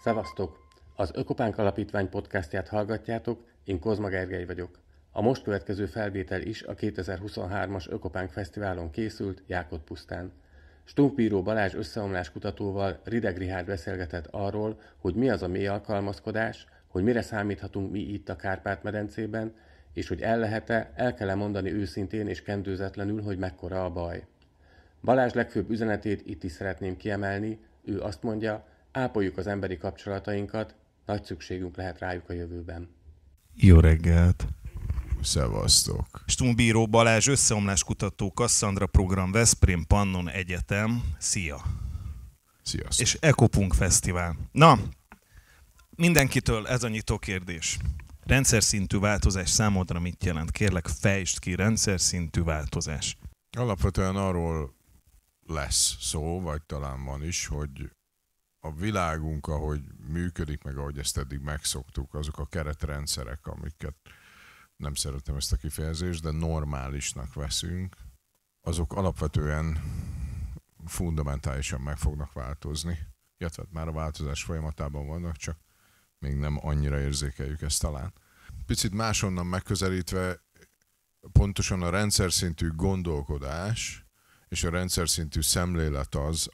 Szevasztok! Az Ökopánk Alapítvány podcastját hallgatjátok, én Kozma Gergely vagyok. A most következő felvétel is a 2023-as Ökopánk Fesztiválon készült Jákotpusztán. Stumpf bíró Balázs összeomlás kutatóval Rideg Richárd beszélgetett arról, hogy mi az a mély alkalmazkodás, hogy mire számíthatunk mi itt a Kárpát-medencében, és hogy el kell-e mondani őszintén és kendőzetlenül, hogy mekkora a baj. Balázs legfőbb üzenetét itt is szeretném kiemelni, ő azt mondja, ápoljuk az emberi kapcsolatainkat, nagy szükségünk lehet rájuk a jövőben. Jó reggelt! Szevasztok! Stumpf bíró Balázs összeomlás kutató, Cassandra program, Veszprém Pannon Egyetem. Szia! Sziasztok! És Ekopunk Fesztivál. Na, mindenkitől ez a nyitó kérdés. Rendszer szintű változás számodra mit jelent? Kérlek, fejtsd ki, rendszer szintű változás. Alapvetően arról lesz szó, vagy talán van is, hogy a világunk, ahogy működik, meg ahogy ezt eddig megszoktuk, azok a keretrendszerek, amiket nem szeretem ezt a kifejezést, de normálisnak veszünk, azok alapvetően fundamentálisan meg fognak változni. Illetve már a változás folyamatában vannak, csak még nem annyira érzékeljük ezt talán. Picit máshonnan megközelítve, pontosan a rendszer szintű gondolkodás és a rendszer szintű szemlélet az,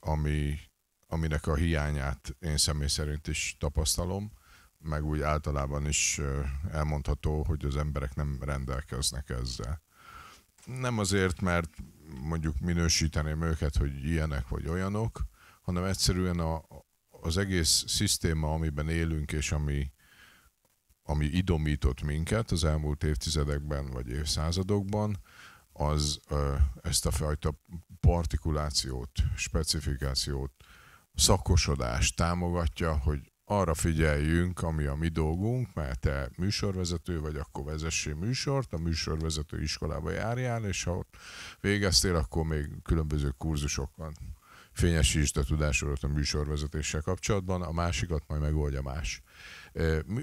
aminek a hiányát én személy szerint is tapasztalom, meg úgy általában is elmondható, hogy az emberek nem rendelkeznek ezzel. Nem azért, mert mondjuk minősíteném őket, hogy ilyenek vagy olyanok, hanem egyszerűen az egész szisztéma, amiben élünk, és ami idomított minket az elmúlt évtizedekben vagy évszázadokban, az ezt a fajta partikulációt, specifikációt, szakosodást támogatja, hogy arra figyeljünk, ami a mi dolgunk, mert te műsorvezető vagy, akkor vezessél műsort, a műsorvezető iskolába járjál, és ha ott végeztél, akkor még különböző kurzusokon fényesítsd a tudásodat a műsorvezetéssel kapcsolatban, a másikat majd megoldja más.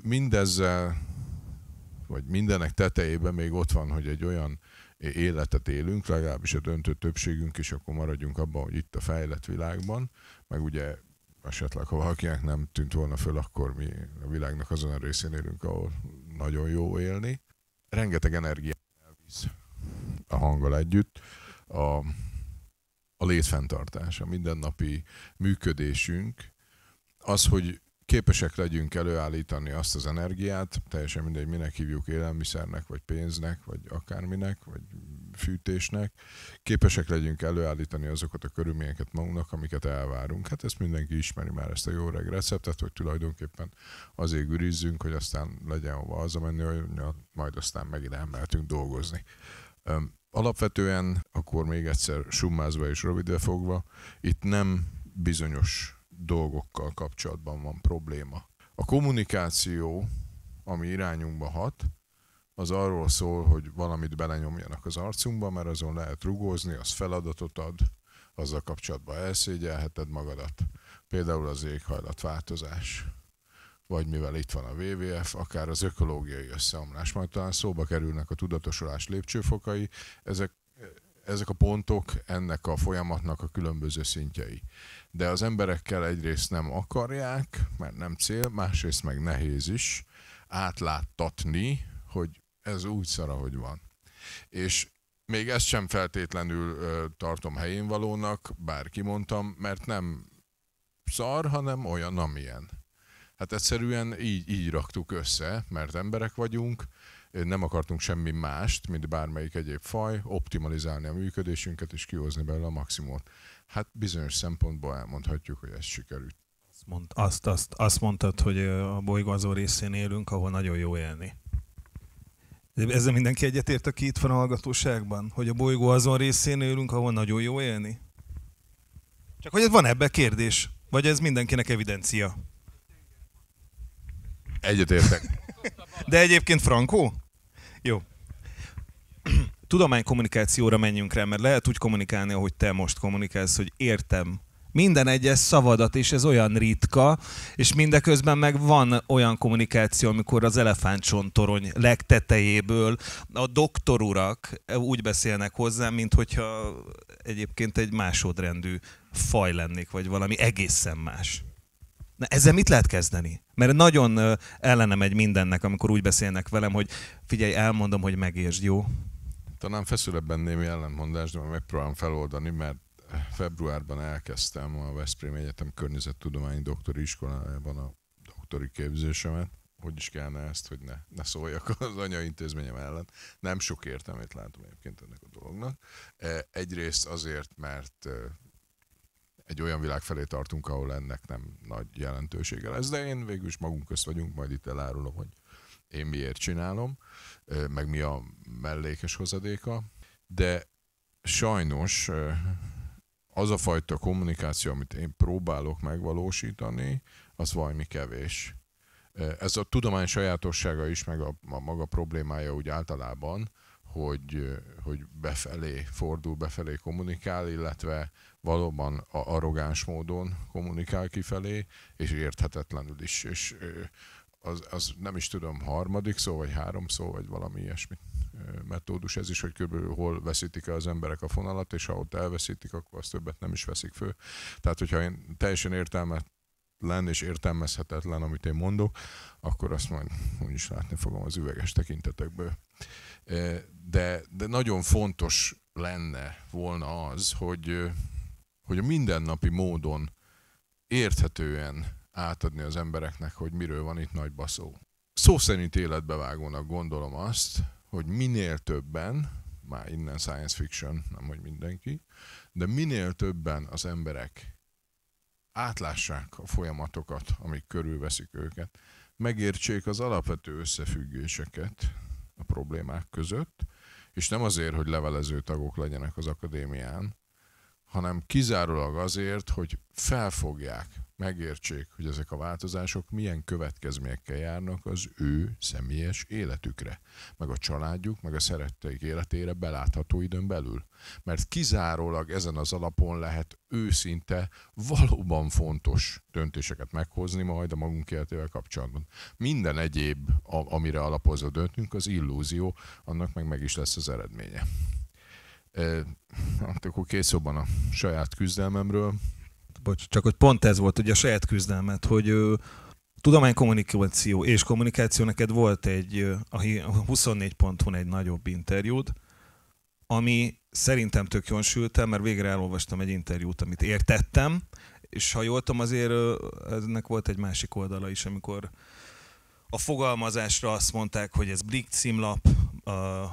Mindezzel, vagy mindenek tetejében még ott van, hogy egy olyan életet élünk, legalábbis a döntő többségünk, és akkor maradjunk abban, hogy itt a fejlett világban, meg ugye esetleg, ha valakinek nem tűnt volna föl, akkor mi a világnak azon a részén élünk, ahol nagyon jó élni. Rengeteg energiát elvisz a hanggal együtt. A létfenntartás, a mindennapi működésünk, az, hogy képesek legyünk előállítani azt az energiát, teljesen mindegy, minek hívjuk, élelmiszernek, vagy pénznek, vagy akárminek, vagy fűtésnek, képesek legyünk előállítani azokat a körülményeket magunknak, amiket elvárunk. Hát ezt mindenki ismeri már, ezt a jó reg receptet, hogy tulajdonképpen azért gürizzünk, hogy aztán legyen hova hazamenni, hogy majd aztán megint elmehetünk dolgozni. Alapvetően, akkor még egyszer summázva és rövidre fogva, itt nem bizonyos dolgokkal kapcsolatban van probléma. A kommunikáció, ami irányunkba hat, az arról szól, hogy valamit belenyomjanak az arcunkba, mert azon lehet rugózni, az feladatot ad, azzal kapcsolatban elszégyelheted magadat. Például az éghajlatváltozás, vagy mivel itt van a WWF, akár az ökológiai összeomlás, majd talán szóba kerülnek a tudatosulás lépcsőfokai, ezek a pontok ennek a folyamatnak a különböző szintjei. De az emberekkel egyrészt nem akarják, mert nem cél, másrészt meg nehéz is átláttatni, hogy ez úgy szar, ahogy van. És még ezt sem feltétlenül tartom helyén valónak, bár kimondtam, mert nem szar, hanem olyan, amilyen. Hát egyszerűen így raktuk össze, mert emberek vagyunk, nem akartunk semmi mást, mint bármelyik egyéb faj, optimalizálni a működésünket és kihozni belőle a maximumot. Hát bizonyos szempontból elmondhatjuk, hogy ez sikerült. Azt mondtad, hogy a bolygó azon részén élünk, ahol nagyon jó élni. Ezzel mindenki egyetért, aki itt van a hallgatóságban? Hogy a bolygó azon részén élünk, ahol nagyon jó élni? Csak hogy van ebben kérdés? Vagy ez mindenkinek evidencia? Egyetértek. De egyébként frankó? Jó. Tudománykommunikációra menjünk rá, mert lehet úgy kommunikálni, ahogy te most kommunikálsz, hogy értem minden egyes szavadat, és ez olyan ritka, és mindeközben meg van olyan kommunikáció, amikor az elefántcsontorony legtetejéből a doktorurak úgy beszélnek hozzám, mint hogyha egyébként egy másodrendű faj lennék, vagy valami egészen más. Na, ezzel mit lehet kezdeni? Mert nagyon ellene megy mindennek, amikor úgy beszélnek velem, hogy figyelj, elmondom, hogy megértsd, jó? Talán feszül ebben némi ellentmondás, de megpróbálom feloldani, mert februárban elkezdtem a Veszprém Egyetem Környezettudományi Doktori Iskolájában a doktori képzésemet. Hogy is kellene ezt, hogy ne szóljak az anyaintézményem ellen. Nem sok értelmét látom egyébként ennek a dolognak. Egyrészt azért, mert egy olyan világ felé tartunk, ahol ennek nem nagy jelentősége lesz, de én végül is magunk közt vagyunk, majd itt elárulom, hogy én miért csinálom, meg mi a mellékes hozadéka, de sajnos az a fajta kommunikáció, amit én próbálok megvalósítani, az valami kevés. Ez a tudomány sajátossága is, meg a maga problémája úgy általában, hogy befelé fordul, befelé kommunikál, illetve valóban arrogáns módon kommunikál kifelé, és érthetetlenül is. És az nem is tudom, harmadik szó, vagy három szó, vagy valami ilyesmi metódus ez is, hogy körülbelül hol veszítik el az emberek a fonalat, és ha ott elveszítik, akkor azt többet nem is veszik föl. Tehát, hogyha én teljesen értelmetlen és értelmezhetetlen, amit én mondok, akkor azt majd úgyis látni fogom az üveges tekintetekből. De nagyon fontos lenne volna az, hogy a mindennapi módon érthetően átadni az embereknek, hogy miről van itt nagyba szó. Szó szerint életbevágónak gondolom azt, hogy minél többen, már innen science fiction, nem hogy mindenki, de minél többen az emberek átlássák a folyamatokat, amik körülveszik őket, megértsék az alapvető összefüggéseket a problémák között, és nem azért, hogy levelező tagok legyenek az akadémián, hanem kizárólag azért, hogy felfogják, megértsék, hogy ezek a változások milyen következményekkel járnak az ő személyes életükre, meg a családjuk, meg a szeretteik életére belátható időn belül. Mert kizárólag ezen az alapon lehet őszinte, valóban fontos döntéseket meghozni majd a magunk életével kapcsolatban. Minden egyéb, amire alapozva döntünk, az illúzió, annak meg is lesz az eredménye. Akkor két szóban a saját küzdelmemről. Bocs, csak hogy pont ez volt ugye a saját küzdelmet, hogy tudománykommunikáció és kommunikáció, neked volt a 24.hu egy nagyobb interjúd, ami szerintem tök jól sültem, mert végre elolvastam egy interjút, amit értettem, és ha jól tudom, azért ennek volt egy másik oldala is, amikor a fogalmazásra azt mondták, hogy ez Blick címlap,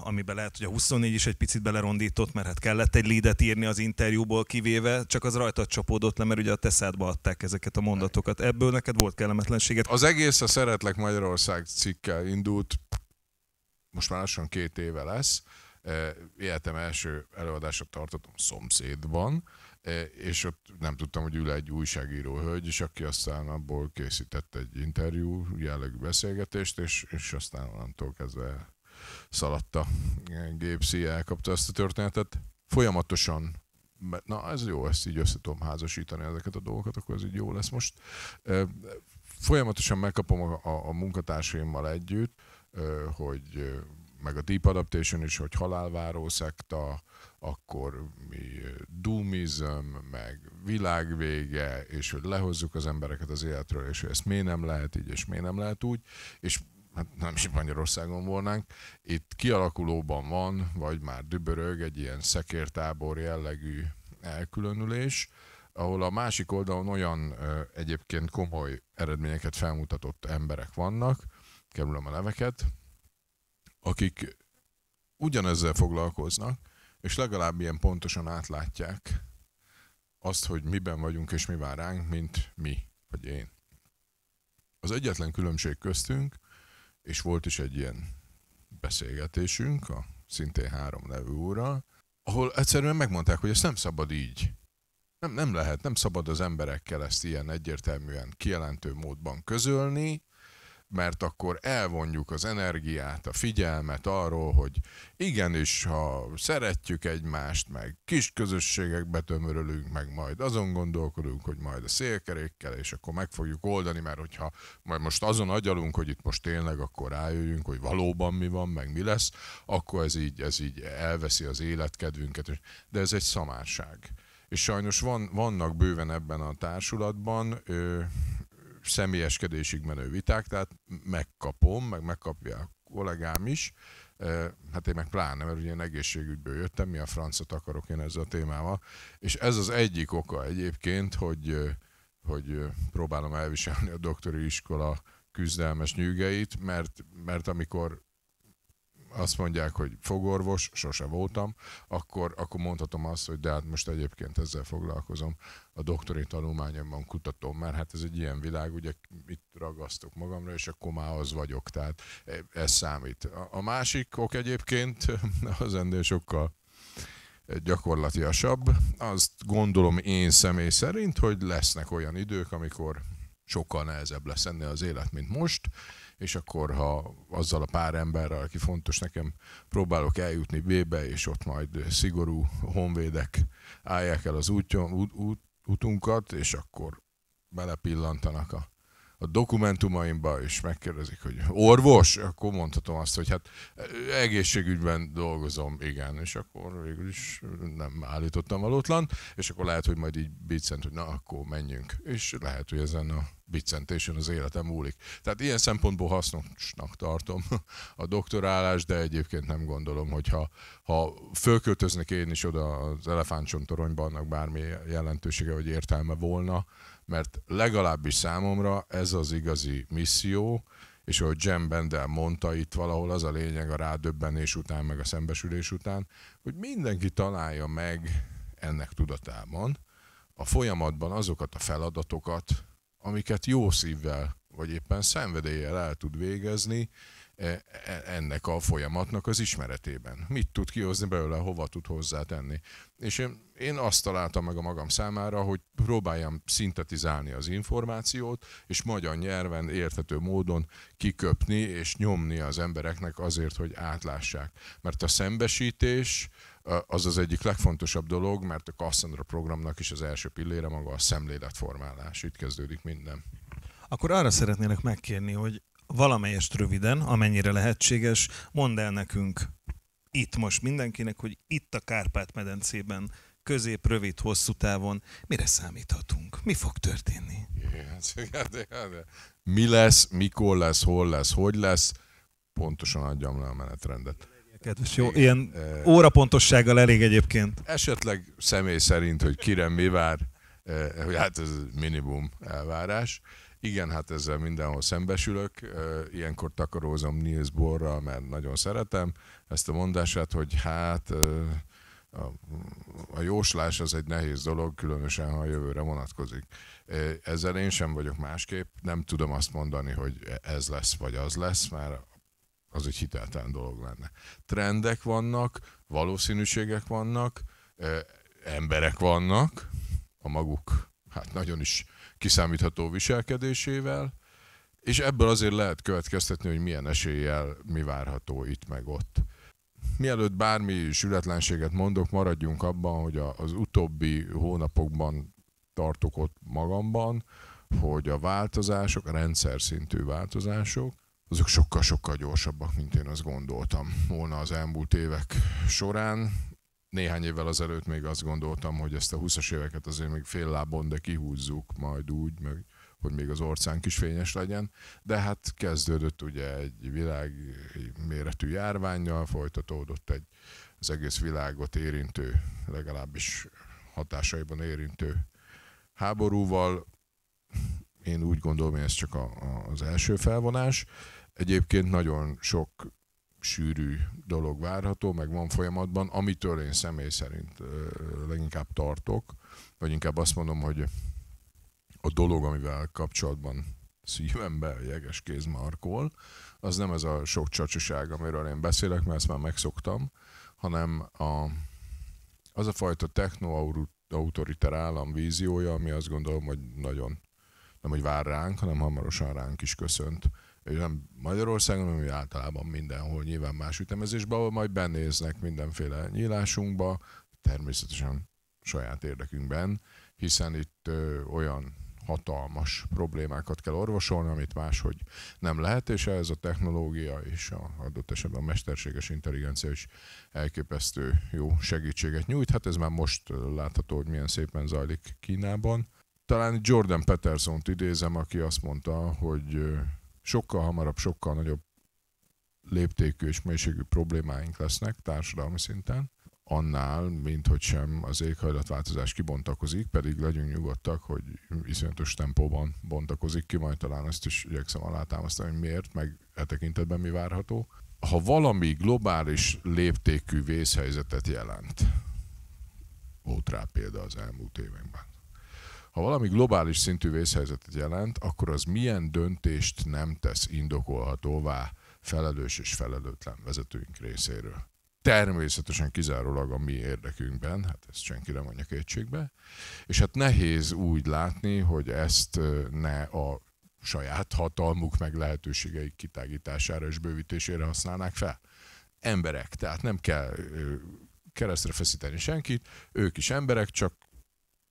amiben lehet, hogy a 24 is egy picit belerondított, mert hát kellett egy leadet írni az interjúból kivéve, csak az rajtad csapódott le, mert ugye a teszádba adták ezeket a mondatokat. Ebből neked volt kellemetlenséget? Az egész a Szeretlek Magyarország cikkel indult, most már lassan 2 éve lesz. Életem első előadását tartottam Szomszédban, és ott nem tudtam, hogy ül egy újságíró hölgy, és aki aztán abból készített egy interjú jellegű beszélgetést, és aztán onnantól kezdve szaladt a gépszi, elkapta ezt a történetet. Folyamatosan, na ez jó, ezt így össze tudom házasítani ezeket a dolgokat, akkor ez így jó lesz most. Folyamatosan megkapom a munkatársaimmal együtt, hogy meg a Deep Adaptation is, hogy halálváró szekta, akkor mi doomizm, meg világvége, és hogy lehozzuk az embereket az életről, és hogy ezt miért nem lehet így, és miért nem lehet úgy, és hát nem is Magyarországon volnánk. Itt kialakulóban van, vagy már dübörög egy ilyen szekértábor jellegű elkülönülés, ahol a másik oldalon olyan egyébként komoly eredményeket felmutatott emberek vannak, kerülöm a neveket, akik ugyanezzel foglalkoznak, és legalább ilyen pontosan átlátják azt, hogy miben vagyunk és mi vár ránk, mint mi, vagy én. Az egyetlen különbség köztünk, és volt is egy ilyen beszélgetésünk, a szintén 3 nevű úrral, ahol egyszerűen megmondták, hogy ezt nem szabad így. Nem lehet, nem szabad az emberekkel ezt ilyen egyértelműen kijelentő módban közölni, mert akkor elvonjuk az energiát, a figyelmet arról, hogy igenis, ha szeretjük egymást, meg kis közösségekbe tömörülünk, meg majd azon gondolkodunk, hogy majd a szélkerékkel, és akkor meg fogjuk oldani, mert hogyha majd most azon agyalunk, hogy itt most tényleg akkor rájöjjünk, hogy valóban mi van, meg mi lesz, akkor ez így elveszi az életkedvünket. De ez egy szamárság. És sajnos vannak bőven ebben a társulatban személyeskedésig menő viták, tehát megkapom, meg megkapja a kollégám is, hát én meg pláne, mert ugye én egészségügyből jöttem, mi a francot akarok én ezzel a témával, és ez az egyik oka egyébként, hogy próbálom elviselni a doktori iskola küzdelmes nyűgeit, mert amikor azt mondják, hogy fogorvos, sose voltam, akkor mondhatom azt, hogy de hát most egyébként ezzel foglalkozom, a doktori tanulmányomban kutatom, mert hát ez egy ilyen világ, ugye itt ragasztok magamra, és akkor már az vagyok, tehát ez számít. A másik ok egyébként az ennél sokkal gyakorlatiasabb, azt gondolom én személy szerint, hogy lesznek olyan idők, amikor sokkal nehezebb lesz ennél az élet, mint most, és akkor, ha azzal a pár emberrel, aki fontos nekem, próbálok eljutni B-be, és ott majd szigorú honvédek állják el az útunkat, és akkor belepillantanak a dokumentumaimba, és megkérdezik, hogy orvos, akkor mondhatom azt, hogy hát egészségügyben dolgozom, igen, és akkor végül is nem állítottam valótlan, és akkor lehet, hogy majd így biccent, hogy na, akkor menjünk, és lehet, hogy ezen a biccentésen az életem múlik. Tehát ilyen szempontból hasznosnak tartom a doktorálást, de egyébként nem gondolom, hogy ha fölköltöznek én is oda az elefántcsontoronyba, annak bármi jelentősége vagy értelme volna, mert legalábbis számomra ez az igazi misszió, és ahogy Jem Bendel mondta, itt valahol az a lényeg a rádöbbenés után, meg a szembesülés után, hogy mindenki találja meg ennek tudatában a folyamatban azokat a feladatokat, amiket jó szívvel, vagy éppen szenvedéllyel el tud végezni ennek a folyamatnak az ismeretében. Mit tud kihozni belőle, hova tud hozzátenni. És én azt találtam meg a magam számára, hogy próbáljam szintetizálni az információt, és magyar nyelven érthető módon kiköpni és nyomni az embereknek azért, hogy átlássák. Mert a szembesítés az az egyik legfontosabb dolog, mert a Cassandra programnak is az első pillére maga a szemléletformálás. Itt kezdődik minden. Akkor arra szeretnélek megkérni, hogy valamelyest röviden, amennyire lehetséges, mondd el nekünk itt most mindenkinek, hogy itt a Kárpát-medencében közép, rövid, hosszú távon mire számíthatunk? Mi fog történni? Mi lesz, mikor lesz, hol lesz, hogy lesz, pontosan adjam le a menetrendet. Kedves, jó, ilyen órapontossággal elég egyébként. Esetleg személy szerint, hogy kire mi vár, hogy hát ez minimum elvárás. Igen, hát ezzel mindenhol szembesülök. Ilyenkor takarózom Niels Bohrral, mert nagyon szeretem ezt a mondását, hogy hát a jóslás az egy nehéz dolog, különösen ha a jövőre vonatkozik. Ezzel én sem vagyok másképp, nem tudom azt mondani, hogy ez lesz vagy az lesz, mert az egy hiteltelen dolog lenne. Trendek vannak, valószínűségek vannak, emberek vannak, a maguk hát nagyon is kiszámítható viselkedésével, és ebből azért lehet következtetni, hogy milyen eséllyel mi várható itt meg ott. Mielőtt bármi sületlenséget mondok, maradjunk abban, hogy az utóbbi hónapokban tartok ott magamban, hogy a változások, a rendszer szintű változások, azok sokkal-sokkal gyorsabbak, mint én azt gondoltam volna az elmúlt évek során. Néhány évvel azelőtt még azt gondoltam, hogy ezt a 20-as éveket azért még fél lábon, de kihúzzuk majd úgy, meg, hogy még az orcánk is fényes legyen. De hát kezdődött ugye egy világméretű járvánnyal, folytatódott az egész világot érintő, legalábbis hatásaiban érintő háborúval. Én úgy gondolom, hogy ez csak az első felvonás. Egyébként nagyon sok sűrű dolog várható, meg van folyamatban, amitől én személy szerint leginkább tartok, vagy inkább azt mondom, hogy a dolog, amivel kapcsolatban szívembe jeges kéz markol, az nem ez a sok csacsiság, amiről én beszélek, mert ezt már megszoktam, hanem az a fajta techno-autoriter állam víziója, ami azt gondolom, hogy nagyon nem hogy vár ránk, hanem hamarosan ránk is köszönt. Nem Magyarországon, hanem általában mindenhol, nyilván más ütemezésben, ahol majd benéznek mindenféle nyílásunkba, természetesen saját érdekünkben, hiszen itt olyan hatalmas problémákat kell orvosolni, amit máshogy nem lehet, és ez a technológia és adott esetben a mesterséges intelligencia is elképesztő jó segítséget nyújt. Hát ez már most látható, hogy milyen szépen zajlik Kínában. Talán Jordan Petersont idézem, aki azt mondta, hogy sokkal hamarabb, sokkal nagyobb léptékű és mélységű problémáink lesznek társadalmi szinten, annál, mint hogy sem az éghajlatváltozás kibontakozik, pedig legyünk nyugodtak, hogy iszonyatos tempóban bontakozik ki, majd talán ezt is igyekszem alátámasztani, hogy miért, meg e tekintetben mi várható. Ha valami globális léptékű vészhelyzetet jelent, volt rá példa az elmúlt években, ha valami globális szintű vészhelyzetet jelent, akkor az milyen döntést nem tesz indokolhatóvá felelős és felelőtlen vezetőink részéről. Természetesen kizárólag a mi érdekünkben, hát ezt senki nem mondja kétségbe, és hát nehéz úgy látni, hogy ezt ne a saját hatalmuk meg lehetőségeik kitágítására és bővítésére használnák fel. Emberek, tehát nem kell keresztre feszíteni senkit, ők is emberek, csak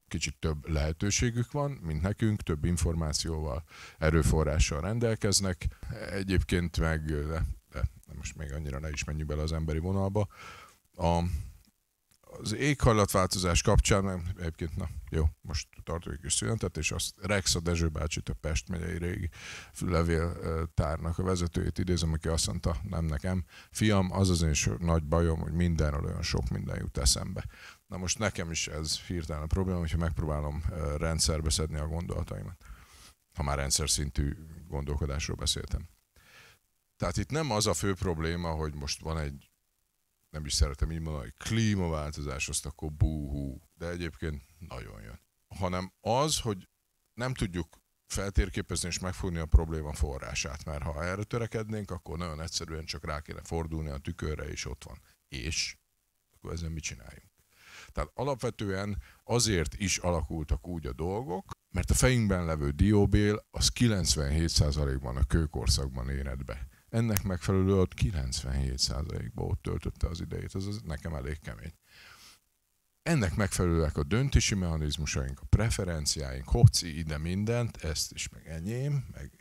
kicsit több lehetőségük van, mint nekünk, több információval, erőforrással rendelkeznek. Egyébként meg, de most még annyira ne is menjünk bele az emberi vonalba, az éghajlatváltozás kapcsán, egyébként, na jó, most tartok egy kis szünetet, és azt Rexa Dezső bácsit, a Pest megyei régi levéltárnak a vezetőjét idézem, aki azt mondta, nem nekem, fiam, az az én nagy bajom, hogy mindenről olyan sok minden jut eszembe. Na most nekem is ez hirtelen a probléma, hogyha megpróbálom rendszerbe szedni a gondolataimat, ha már rendszer szintű gondolkodásról beszéltem. Tehát itt nem az a fő probléma, hogy most van egy, nem is szeretem így mondani, hogy klímaváltozás, azt akkor búhú, de egyébként nagyon jön. Hanem az, hogy nem tudjuk feltérképezni és megfogni a probléma forrását, mert ha erre törekednénk, akkor nagyon egyszerűen csak rá kéne fordulni a tükörre, és ott van. És akkor ezen mit csináljunk? Tehát alapvetően azért is alakultak úgy a dolgok, mert a fejünkben levő dióbél az 97%-ban a kőkorszakban éred be. Ennek megfelelő 97%-ban ott töltötte az idejét, az nekem elég kemény. Ennek megfelelőek a döntési mechanizmusaink, a preferenciáink, hoci ide mindent, ezt is meg enyém, meg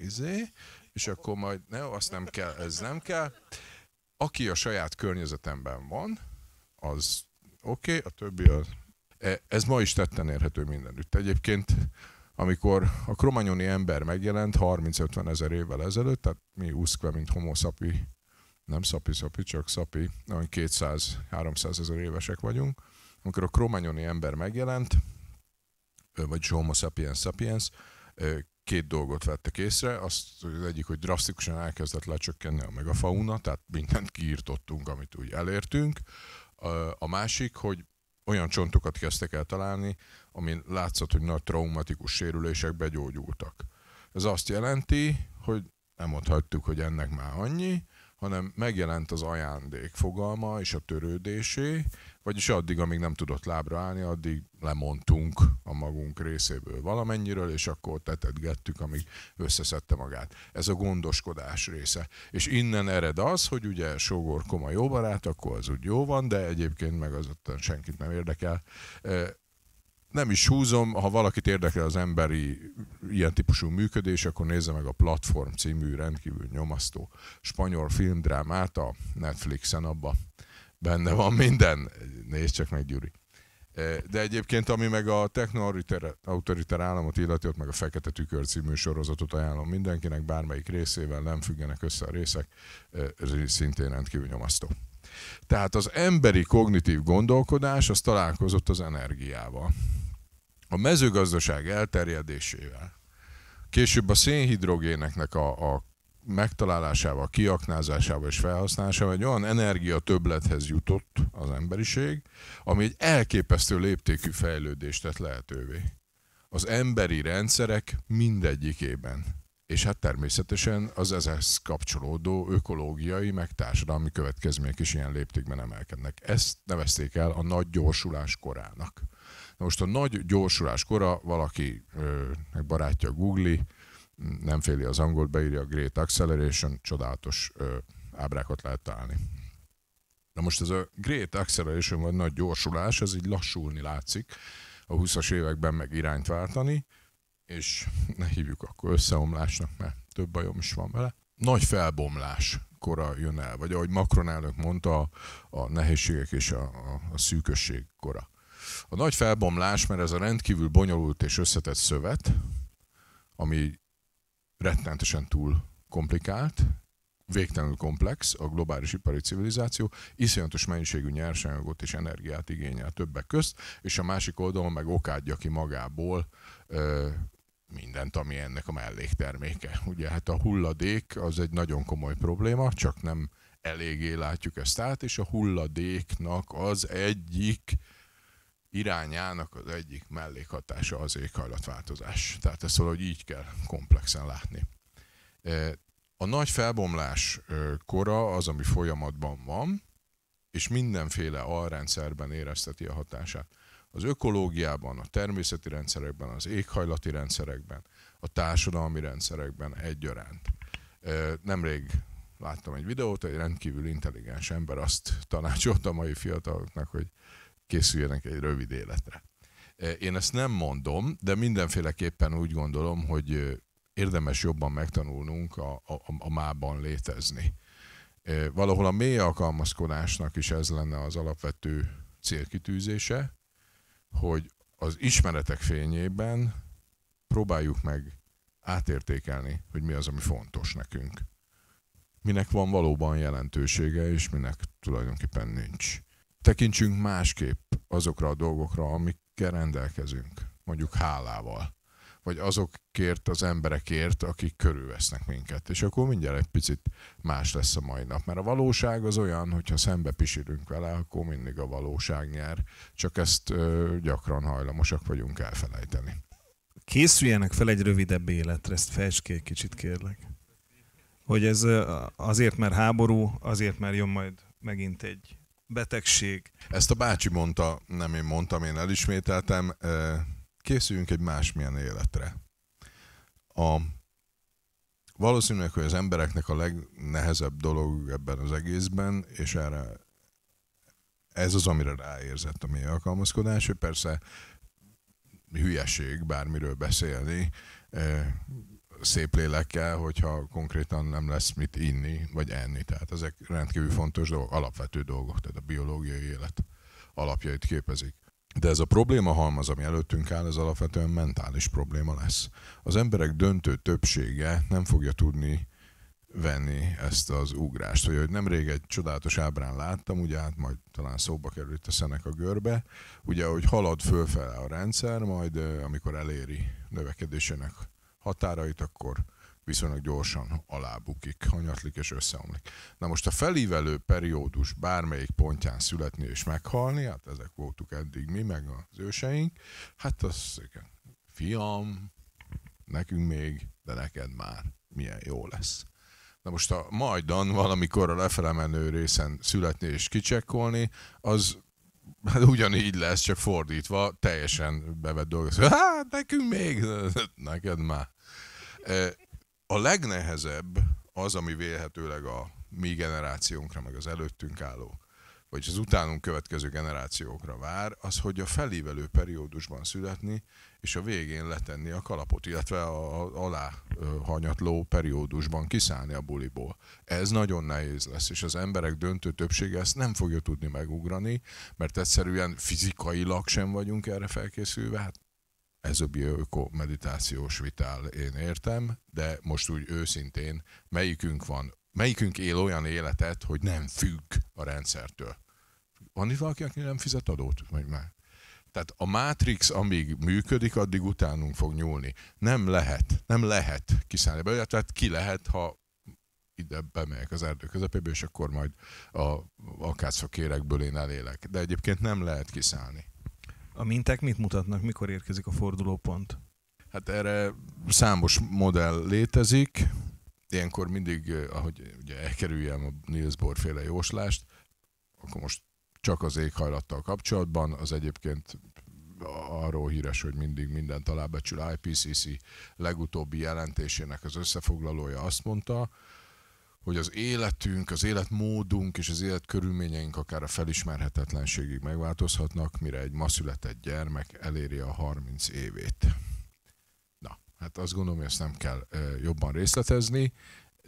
és akkor majd, azt nem kell, ez nem kell. Aki a saját környezetemben van, az oké, a többi az... Ez ma is tetten érhető mindenütt. Egyébként, amikor a kromagnoni ember megjelent 30-50 ezer évvel ezelőtt, tehát mi uszkve, mint homo sapi, nem sapi, csak sapi, 200-300 ezer évesek vagyunk, amikor a kromagnoni ember megjelent, vagy homo sapiens sapiens, két dolgot vettek észre, az egyik, hogy drasztikusan elkezdett lecsökkenni a megafauna, tehát mindent kiirtottunk, amit úgy elértünk. A másik, hogy olyan csontokat kezdtek el találni, amin látszott, hogy nagy traumatikus sérülések begyógyultak. Ez azt jelenti, hogy nem mondhatjuk, hogy ennek már annyi, hanem megjelent az ajándék fogalma és a törődésé, vagyis addig, amíg nem tudott lábra állni, addig lemondtunk a magunk részéből valamennyiről, és akkor tetetgettük, amíg összeszedte magát. Ez a gondoskodás része. És innen ered az, hogy ugye sógor, koma, jó barát, akkor az úgy jó van, de egyébként meg az ott senkit nem érdekel. Nem is húzom, ha valakit érdekel az emberi ilyen típusú működés, akkor nézze meg a Platform című rendkívül nyomasztó spanyol filmdrámát a Netflixen, abban benne van minden. Nézd csak meg, Gyuri. De egyébként, ami meg a techno-autoriter államot illeti, ott meg a Fekete Tükör című sorozatot ajánlom mindenkinek, bármelyik részével nem függenek össze a részek, szintén rendkívül nyomasztó. Tehát az emberi kognitív gondolkodás az találkozott az energiával. A mezőgazdaság elterjedésével, később a szénhidrogéneknek a megtalálásával, kiaknázásával és felhasználásával egy olyan energia többlethez jutott az emberiség, ami egy elképesztő léptékű fejlődést tett lehetővé. Az emberi rendszerek mindegyikében. És hát természetesen az ezhez kapcsolódó ökológiai, meg társadalmi következmények is ilyen léptékben emelkednek. Ezt nevezték el a nagy gyorsulás korának. Na most a nagy gyorsulás kora, valaki barátja googli, nem féli az angolt, beírja a Great Acceleration, csodálatos ábrákat lehet találni. Na most ez a Great Acceleration, vagy nagy gyorsulás, ez így lassulni látszik, a 20-as években meg irányt váltani, és ne hívjuk akkor összeomlásnak, mert több bajom is van vele. Nagy felbomlás kora jön el, vagy ahogy Macron elnök mondta, a nehézségek és a szűkösség kora. A nagy felbomlás, mert ez a rendkívül bonyolult és összetett szövet, ami rettenetesen túl komplikált, végtelenül komplex, a globális ipari civilizáció, iszonyatos mennyiségű nyersanyagot és energiát igényel többek közt, és a másik oldalon meg okádja ki magából mindent, ami ennek a mellékterméke. Ugye hát a hulladék az egy nagyon komoly probléma, csak nem eléggé látjuk ezt át, és a hulladéknak az egyik irányának az egyik mellékhatása az éghajlatváltozás. Tehát ezt valahogy így kell komplexen látni. A nagy felbomlás kora az, ami folyamatban van, és mindenféle alrendszerben érezteti a hatását. Az ökológiában, a természeti rendszerekben, az éghajlati rendszerekben, a társadalmi rendszerekben egyaránt. Nemrég láttam egy videót, egy rendkívül intelligens ember azt tanácsolta a mai fiataloknak, hogy készüljenek egy rövid életre. Én ezt nem mondom, de mindenféleképpen úgy gondolom, hogy érdemes jobban megtanulnunk a mában létezni. Valahol a mély alkalmazkodásnak is ez lenne az alapvető célkitűzése, hogy az ismeretek fényében próbáljuk meg átértékelni, hogy mi az, ami fontos nekünk. Minek van valóban jelentősége, és minek tulajdonképpen nincs. Tekintsünk másképp azokra a dolgokra, amikkel rendelkezünk, mondjuk hálával, vagy azokért az emberekért, akik körülvesznek minket. És akkor mindjárt egy picit más lesz a mai nap. Mert a valóság az olyan, hogyha szembe pisírünk vele, akkor mindig a valóság nyer, csak ezt gyakran hajlamosak vagyunk elfelejteni. Készüljenek fel egy rövidebb életre, ezt fejtsd ki egy kicsit, kérlek. Hogy ez azért, mert háború, azért, mert jön majd megint egy betegség. Ezt a bácsi mondta, nem én mondtam, én elismételtem, készüljünk egy másmilyen életre. Valószínűleg, hogy az embereknek a legnehezebb dolog ebben az egészben, és erre ez az, amire ráérzett a mély alkalmazkodás, hogy persze hülyeség bármiről beszélni, szép lélekkel, hogyha konkrétan nem lesz mit inni, vagy enni. Tehát ezek rendkívül fontos dolgok, alapvető dolgok, tehát a biológiai élet alapjait képezik. De ez a problémahalmaz, ami előttünk áll, ez alapvetően mentális probléma lesz. Az emberek döntő többsége nem fogja tudni venni ezt az ugrást. Hogy nemrég egy csodálatos ábrán láttam, ugye hát majd talán szóba került a Seneca görbe, ugye hogy halad fölfele a rendszer, majd amikor eléri növekedésének határait, akkor viszonylag gyorsan alábukik, hanyatlik és összeomlik. Na most a felívelő periódus bármelyik pontján születni és meghalni, hát ezek voltuk eddig mi, meg az őseink, hát az, fiam, nekünk még, de neked már milyen jó lesz. Na most a majdan valamikor a lefele menő részen születni és kicsekkolni, az hát ugyanígy lesz, csak fordítva, teljesen bevett dolgok. Hát nekünk még, neked már. A legnehezebb az, ami vélhetőleg a mi generációnkra, meg az előttünk álló, vagy az utánunk következő generációkra vár, az, hogy a felívelő periódusban születni, és a végén letenni a kalapot, illetve a alá hanyatló periódusban kiszállni a buliból. Ez nagyon nehéz lesz, és az emberek döntő többsége ezt nem fogja tudni megugrani, mert egyszerűen fizikailag sem vagyunk erre felkészülve. Hát ez a bioöko-meditációs vitál, én értem, de most úgy őszintén, melyikünk él olyan életet, hogy nem függ a rendszertől? Van itt valaki, aki nem fizet adót? Vagy már? Tehát a Matrix, amíg működik, addig utánunk fog nyúlni. Nem lehet kiszállni belőle, tehát ki lehet, ha ide bemegyek az erdő közepébe, és akkor majd a akácfakérekből én elélek. De egyébként nem lehet kiszállni. A minták mit mutatnak, mikor érkezik a fordulópont? Hát erre számos modell létezik. Ilyenkor mindig, ahogy ugye elkerüljem a Niels Bohr féle jóslást, akkor most csak az éghajlattal kapcsolatban, az egyébként arról híres, hogy mindig mindent alábecsül. IPCC legutóbbi jelentésének az összefoglalója azt mondta, hogy az életünk, az életmódunk és az életkörülményeink akár a felismerhetetlenségig megváltozhatnak, mire egy ma született gyermek eléri a 30 évét. Na, hát azt gondolom, hogy ezt nem kell jobban részletezni,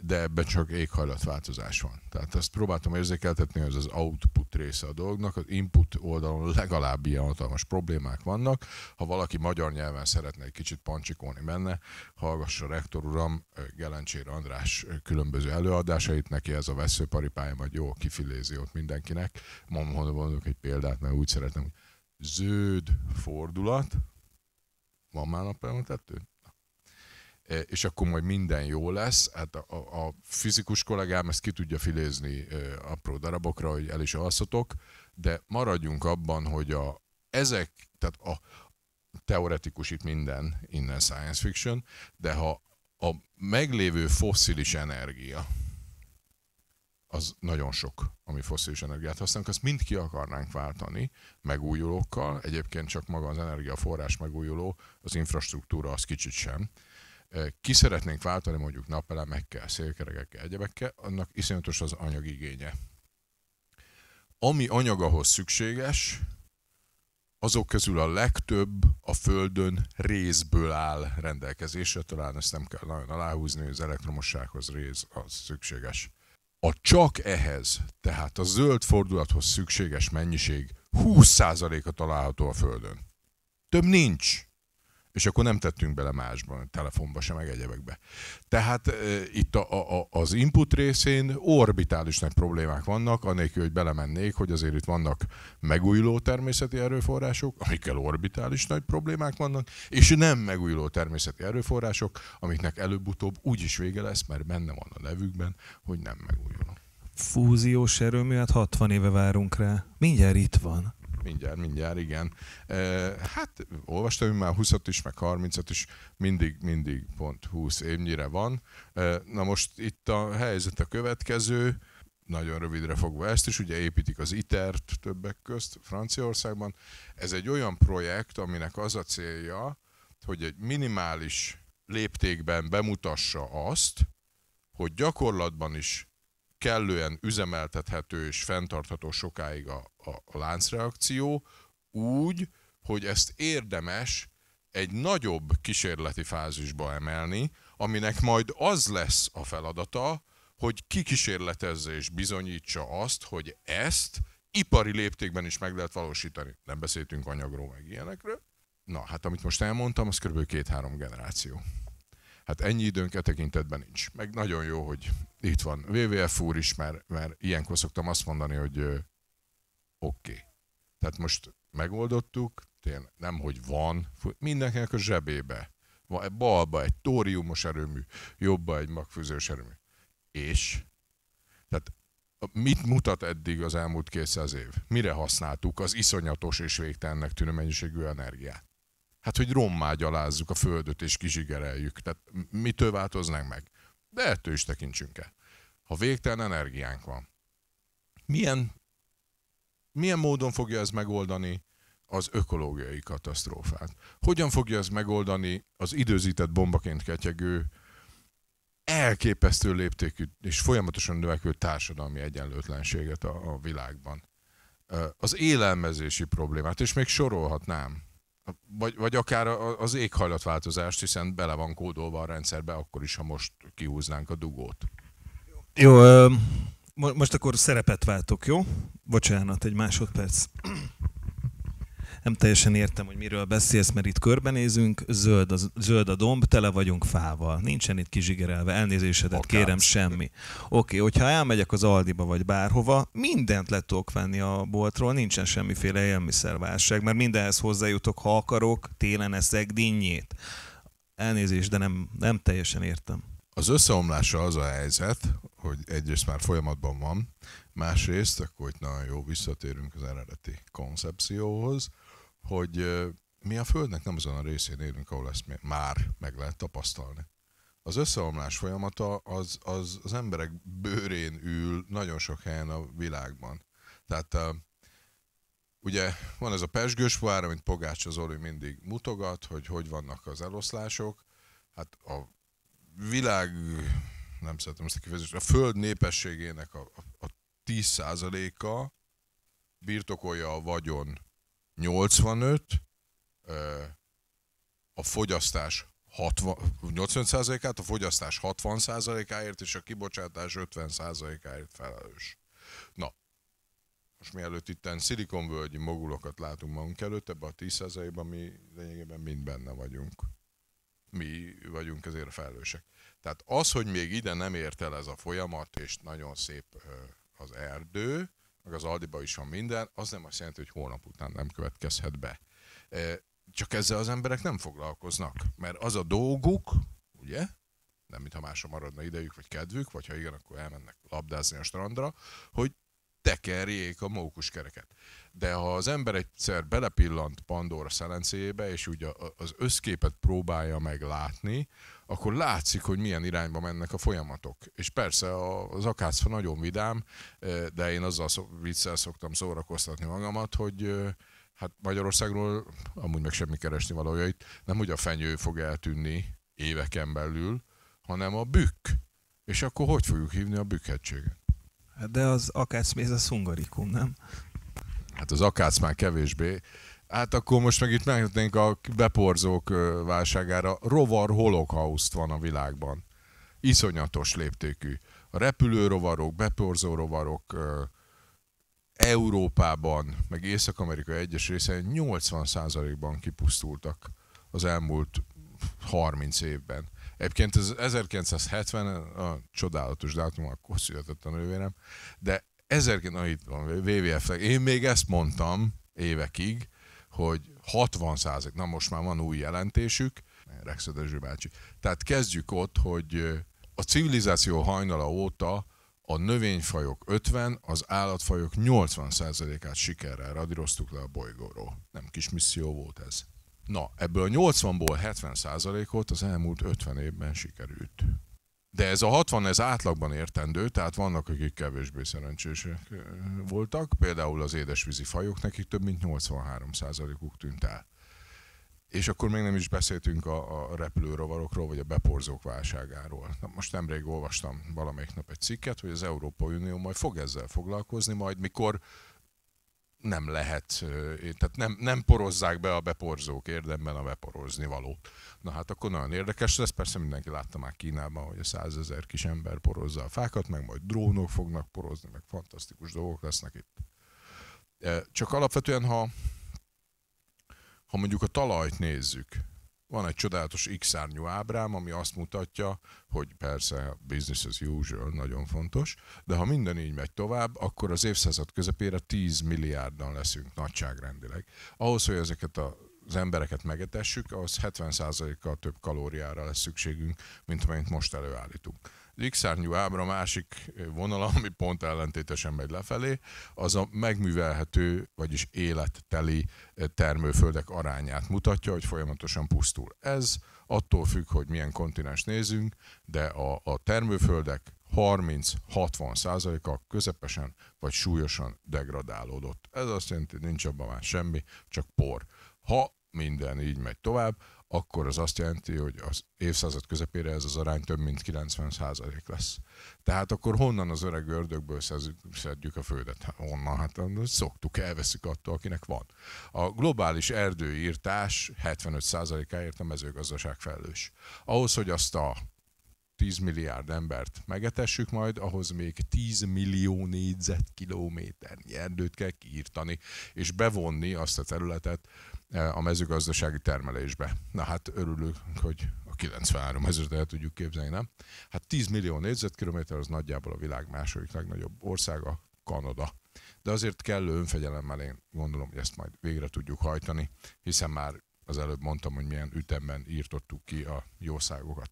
de ebben csak éghajlatváltozás van. Tehát ezt próbáltam érzékeltetni, hogy az output része a dolognak, az input oldalon legalább ilyen hatalmas problémák vannak. Ha valaki magyar nyelven szeretne egy kicsit pancsikolni benne, hallgassa rektor uram, Gelencsér András különböző előadásait, neki ez a veszőparipája majd jól kifilézi ott mindenkinek. Mondok egy példát, mert úgy szeretem, hogy zöld fordulat, van már napelemetettő? És akkor majd minden jó lesz. Hát a fizikus kollégám ezt ki tudja filézni apró darabokra, hogy el is alszatok, de maradjunk abban, hogy tehát a teoretikus itt minden, innen science fiction, de ha a meglévő fosszilis energia, az nagyon sok, ami fosszilis energiát használunk, azt mind ki akarnánk váltani megújulókkal, egyébként csak maga az energiaforrás megújuló, az infrastruktúra az kicsit sem. Ki szeretnénk váltani mondjuk napelemekkel, szélkerekekkel, egyebekkel, annak iszonyatos az anyagigénye. Ami anyag ahhoz szükséges, azok közül a legtöbb a Földön rézből áll rendelkezésre, talán ezt nem kell nagyon aláhúzni, hogy az elektromossághoz réz az szükséges. A csak ehhez, tehát a zöld fordulathoz szükséges mennyiség 20%-a található a Földön. Több nincs. És akkor nem tettünk bele másban, telefonba sem, meg egyebekbe. Tehát itt az input részén orbitális nagy problémák vannak, anélkül, hogy belemennék, hogy azért itt vannak megújuló természeti erőforrások, amikkel orbitális nagy problémák vannak, és nem megújuló természeti erőforrások, amiknek előbb-utóbb úgyis vége lesz, mert benne van a nevükben, hogy nem megújuló. Fúziós erőmű, hát 60 éve várunk rá. Mindjárt itt van. Mindjárt, igen. Hát olvastam már 20-at is, meg 30-at is, mindig pont 20 évnyire van. Na most itt a helyzet a következő, nagyon rövidre fogva ezt is, ugye építik az ITER-t többek közt Franciaországban. Ez egy olyan projekt, aminek az a célja, hogy egy minimális léptékben bemutassa azt, hogy gyakorlatban is kellően üzemeltethető és fenntartható sokáig a láncreakció, úgy, hogy ezt érdemes egy nagyobb kísérleti fázisba emelni, aminek majd az lesz a feladata, hogy kikísérletezze és bizonyítsa azt, hogy ezt ipari léptékben is meg lehet valósítani. Nem beszéltünk anyagról, meg ilyenekről. Na, hát amit most elmondtam, az kb. 2-3 generáció. Hát ennyi időnk e tekintetben nincs. Meg nagyon jó, hogy itt van WWF úr is, mert ilyenkor szoktam azt mondani, hogy oké. Tehát most megoldottuk, tényleg nem, hogy van, mindenkinek a zsebébe. Balba egy tóriumos erőmű, jobba egy magfűzős erőmű. És? Tehát mit mutat eddig az elmúlt 200 év? Mire használtuk az iszonyatos és végtelennek tűnő mennyiségű energiát? Hát, hogy rommá gyalázzuk a Földöt és kizsigereljük. Tehát mitől változnánk meg? De ettől is tekintsünk el. Ha végtelen energiánk van, milyen módon fogja ez megoldani az ökológiai katasztrófát? Hogyan fogja ez megoldani az időzített bombaként ketyegő, elképesztő léptékű és folyamatosan növekvő társadalmi egyenlőtlenséget a világban? Az élelmezési problémát, és még sorolhatnám. Vagy akár az éghajlatváltozást, hiszen bele van kódolva a rendszerbe, akkor is, ha most kihúznánk a dugót. Jó, most akkor szerepet váltok, jó? Bocsánat, egy másodperc. Nem teljesen értem, hogy miről beszélsz, mert itt körbenézünk, zöld a domb, tele vagyunk fával. Nincsen itt kizsigerelve, elnézésedet kérem, semmi. Oké, hogyha elmegyek az Aldiba vagy bárhova, mindent le tudok venni a boltról, nincsen semmiféle élelmiszerválság, mert mindenhez hozzájutok, ha akarok, télen eszek dinnyét. Elnézést, de nem teljesen értem. Az összeomlása az a helyzet, hogy egyrészt már folyamatban van, másrészt, akkor itt nagyon jó, visszatérünk az eredeti koncepcióhoz, hogy mi a Földnek nem azon a részén élünk, ahol ezt már meg lehet tapasztalni. Az összeomlás folyamata az emberek bőrén ül nagyon sok helyen a világban. Tehát ugye van ez a pezsgős pohár, amit Pogács Zoli mindig mutogat, hogy vannak az eloszlások. Hát a világ, nem szeretem ezt a kifejezést, a Föld népességének a 10%-a birtokolja a vagyon 85, a fogyasztás 85%-át, a fogyasztás 60%-áért és a kibocsátás 50%-áért felelős. Na, most mielőtt itten szilikonvölgyi mogulokat látunk magunk előtt, ebben a 10%-ban mi lényegében mind benne vagyunk. Mi vagyunk ezért a felelősek. Tehát az, hogy még ide nem ért el ez a folyamat, és nagyon szép az erdő, meg az Aldiba is van minden, az nem azt jelenti, hogy holnap után nem következhet be. Csak ezzel az emberek nem foglalkoznak, mert az a dolguk, ugye, nem mintha másra maradna idejük, vagy kedvük, vagy ha igen, akkor elmennek labdázni a strandra, hogy tekerjék a mókuskereket. De ha az ember egyszer belepillant Pandora szelencéjébe, és úgy az összképet próbálja meg látni, akkor látszik, hogy milyen irányba mennek a folyamatok. És persze az akácfa nagyon vidám, de én azzal viccel szoktam szórakoztatni magamat, hogy hát Magyarországról amúgy meg semmi keresni valója itt, nem hogy a fenyő fog eltűnni éveken belül, hanem a bükk. És akkor hogy fogjuk hívni a bükkhegységet? De az akácméz a szungarikum, nem? Hát az akác már kevésbé. Hát akkor most meg itt meghetnénk a beporzók válságára. Rovar holokauszt van a világban. Iszonyatos léptékű. A repülőrovarok, beporzó rovarok Európában, meg Észak-Amerika egyes részein 80%-ban kipusztultak az elmúlt 30 évben. Egyébként ez 1970, a csodálatos dátum, akkor született a nővérem, de 1900, itt van, WWF, én még ezt mondtam évekig, hogy 60%, na most már van új jelentésük, Rexha Dezső bácsi. Tehát kezdjük ott, hogy a civilizáció hajnala óta a növényfajok 50, az állatfajok 80%-át sikerrel radíroztuk le a bolygóról. Nem kis misszió volt ez. Na, ebből a 80-ból 70%-ot az elmúlt 50 évben sikerült. De ez a 60, ez átlagban értendő, tehát vannak, akik kevésbé szerencsések voltak, például az édesvízi fajok, nekik több mint 83%-uk tűnt el. És akkor még nem is beszéltünk a repülőrovarokról, vagy a beporzók válságáról. Na, most nemrég olvastam valamelyik nap egy cikket, hogy az Európai Unió majd fog ezzel foglalkozni, majd mikor nem lehet, tehát nem porozzák be a beporzók érdemben a beporozni valót. Na hát akkor nagyon érdekes lesz, persze mindenki látta már Kínában, hogy a 100 000 kis ember porozza a fákat, meg majd drónok fognak porozni, meg fantasztikus dolgok lesznek itt. Csak alapvetően, ha mondjuk a talajt nézzük, van egy csodálatos X-szárnyú ábrám, ami azt mutatja, hogy persze business as usual nagyon fontos, de ha minden így megy tovább, akkor az évszázad közepére 10 milliárdan leszünk nagyságrendileg. Ahhoz, hogy ezeket az embereket megetessük, ahhoz 70%-kal több kalóriára lesz szükségünk, mint amennyit most előállítunk. Az X-szárnyú ábra másik vonala, ami pont ellentétesen megy lefelé, az a megművelhető, vagyis életteli termőföldek arányát mutatja, hogy folyamatosan pusztul. Ez attól függ, hogy milyen kontinens nézünk, de a termőföldek 30-60%-a közepesen vagy súlyosan degradálódott. Ez azt jelenti, hogy nincs abban már semmi, csak por. Ha minden így megy tovább, akkor az azt jelenti, hogy az évszázad közepére ez az arány több mint 90% lesz. Tehát akkor honnan az öreg ördögből szedjük a földet? Honnan? Hát szoktuk, elveszük attól, akinek van. A globális erdőírtás 75%-áért a mezőgazdaság felelős. Ahhoz, hogy azt a 10 milliárd embert megetessük majd, ahhoz még 10 millió négyzetkilométernyi erdőt kell kiírtani, és bevonni azt a területet a mezőgazdasági termelésbe. Na hát örülünk, hogy a 93 ezeret el tudjuk képzelni, nem? Hát 10 millió négyzetkilométer az nagyjából a világ második legnagyobb országa, Kanada. De azért kellő önfegyelemmel én gondolom, hogy ezt majd végre tudjuk hajtani, hiszen már az előbb mondtam, hogy milyen ütemben írtottuk ki a jószágokat.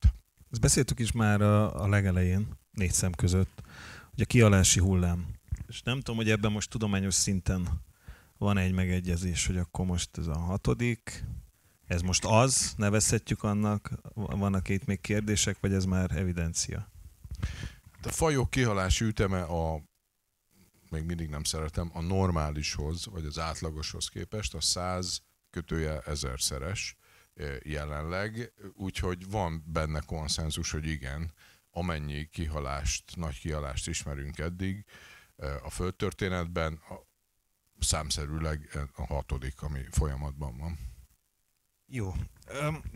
Ezt beszéltük is már a legelején, 4 szem között, hogy a kialási hullám. És nem tudom, hogy ebben most tudományos szinten van egy megegyezés, hogy akkor most ez a 6., ez most az, nevezhetjük annak, vannak itt még kérdések, vagy ez már evidencia? A fajok kihalási üteme még mindig nem szeretem, a normálishoz, vagy az átlagoshoz képest a 100 kötőjel 1000-szeres jelenleg, úgyhogy van benne konszenzus, hogy igen, amennyi kihalást, nagy kihalást ismerünk eddig a földtörténetben, számszerűleg a 6., ami folyamatban van. Jó.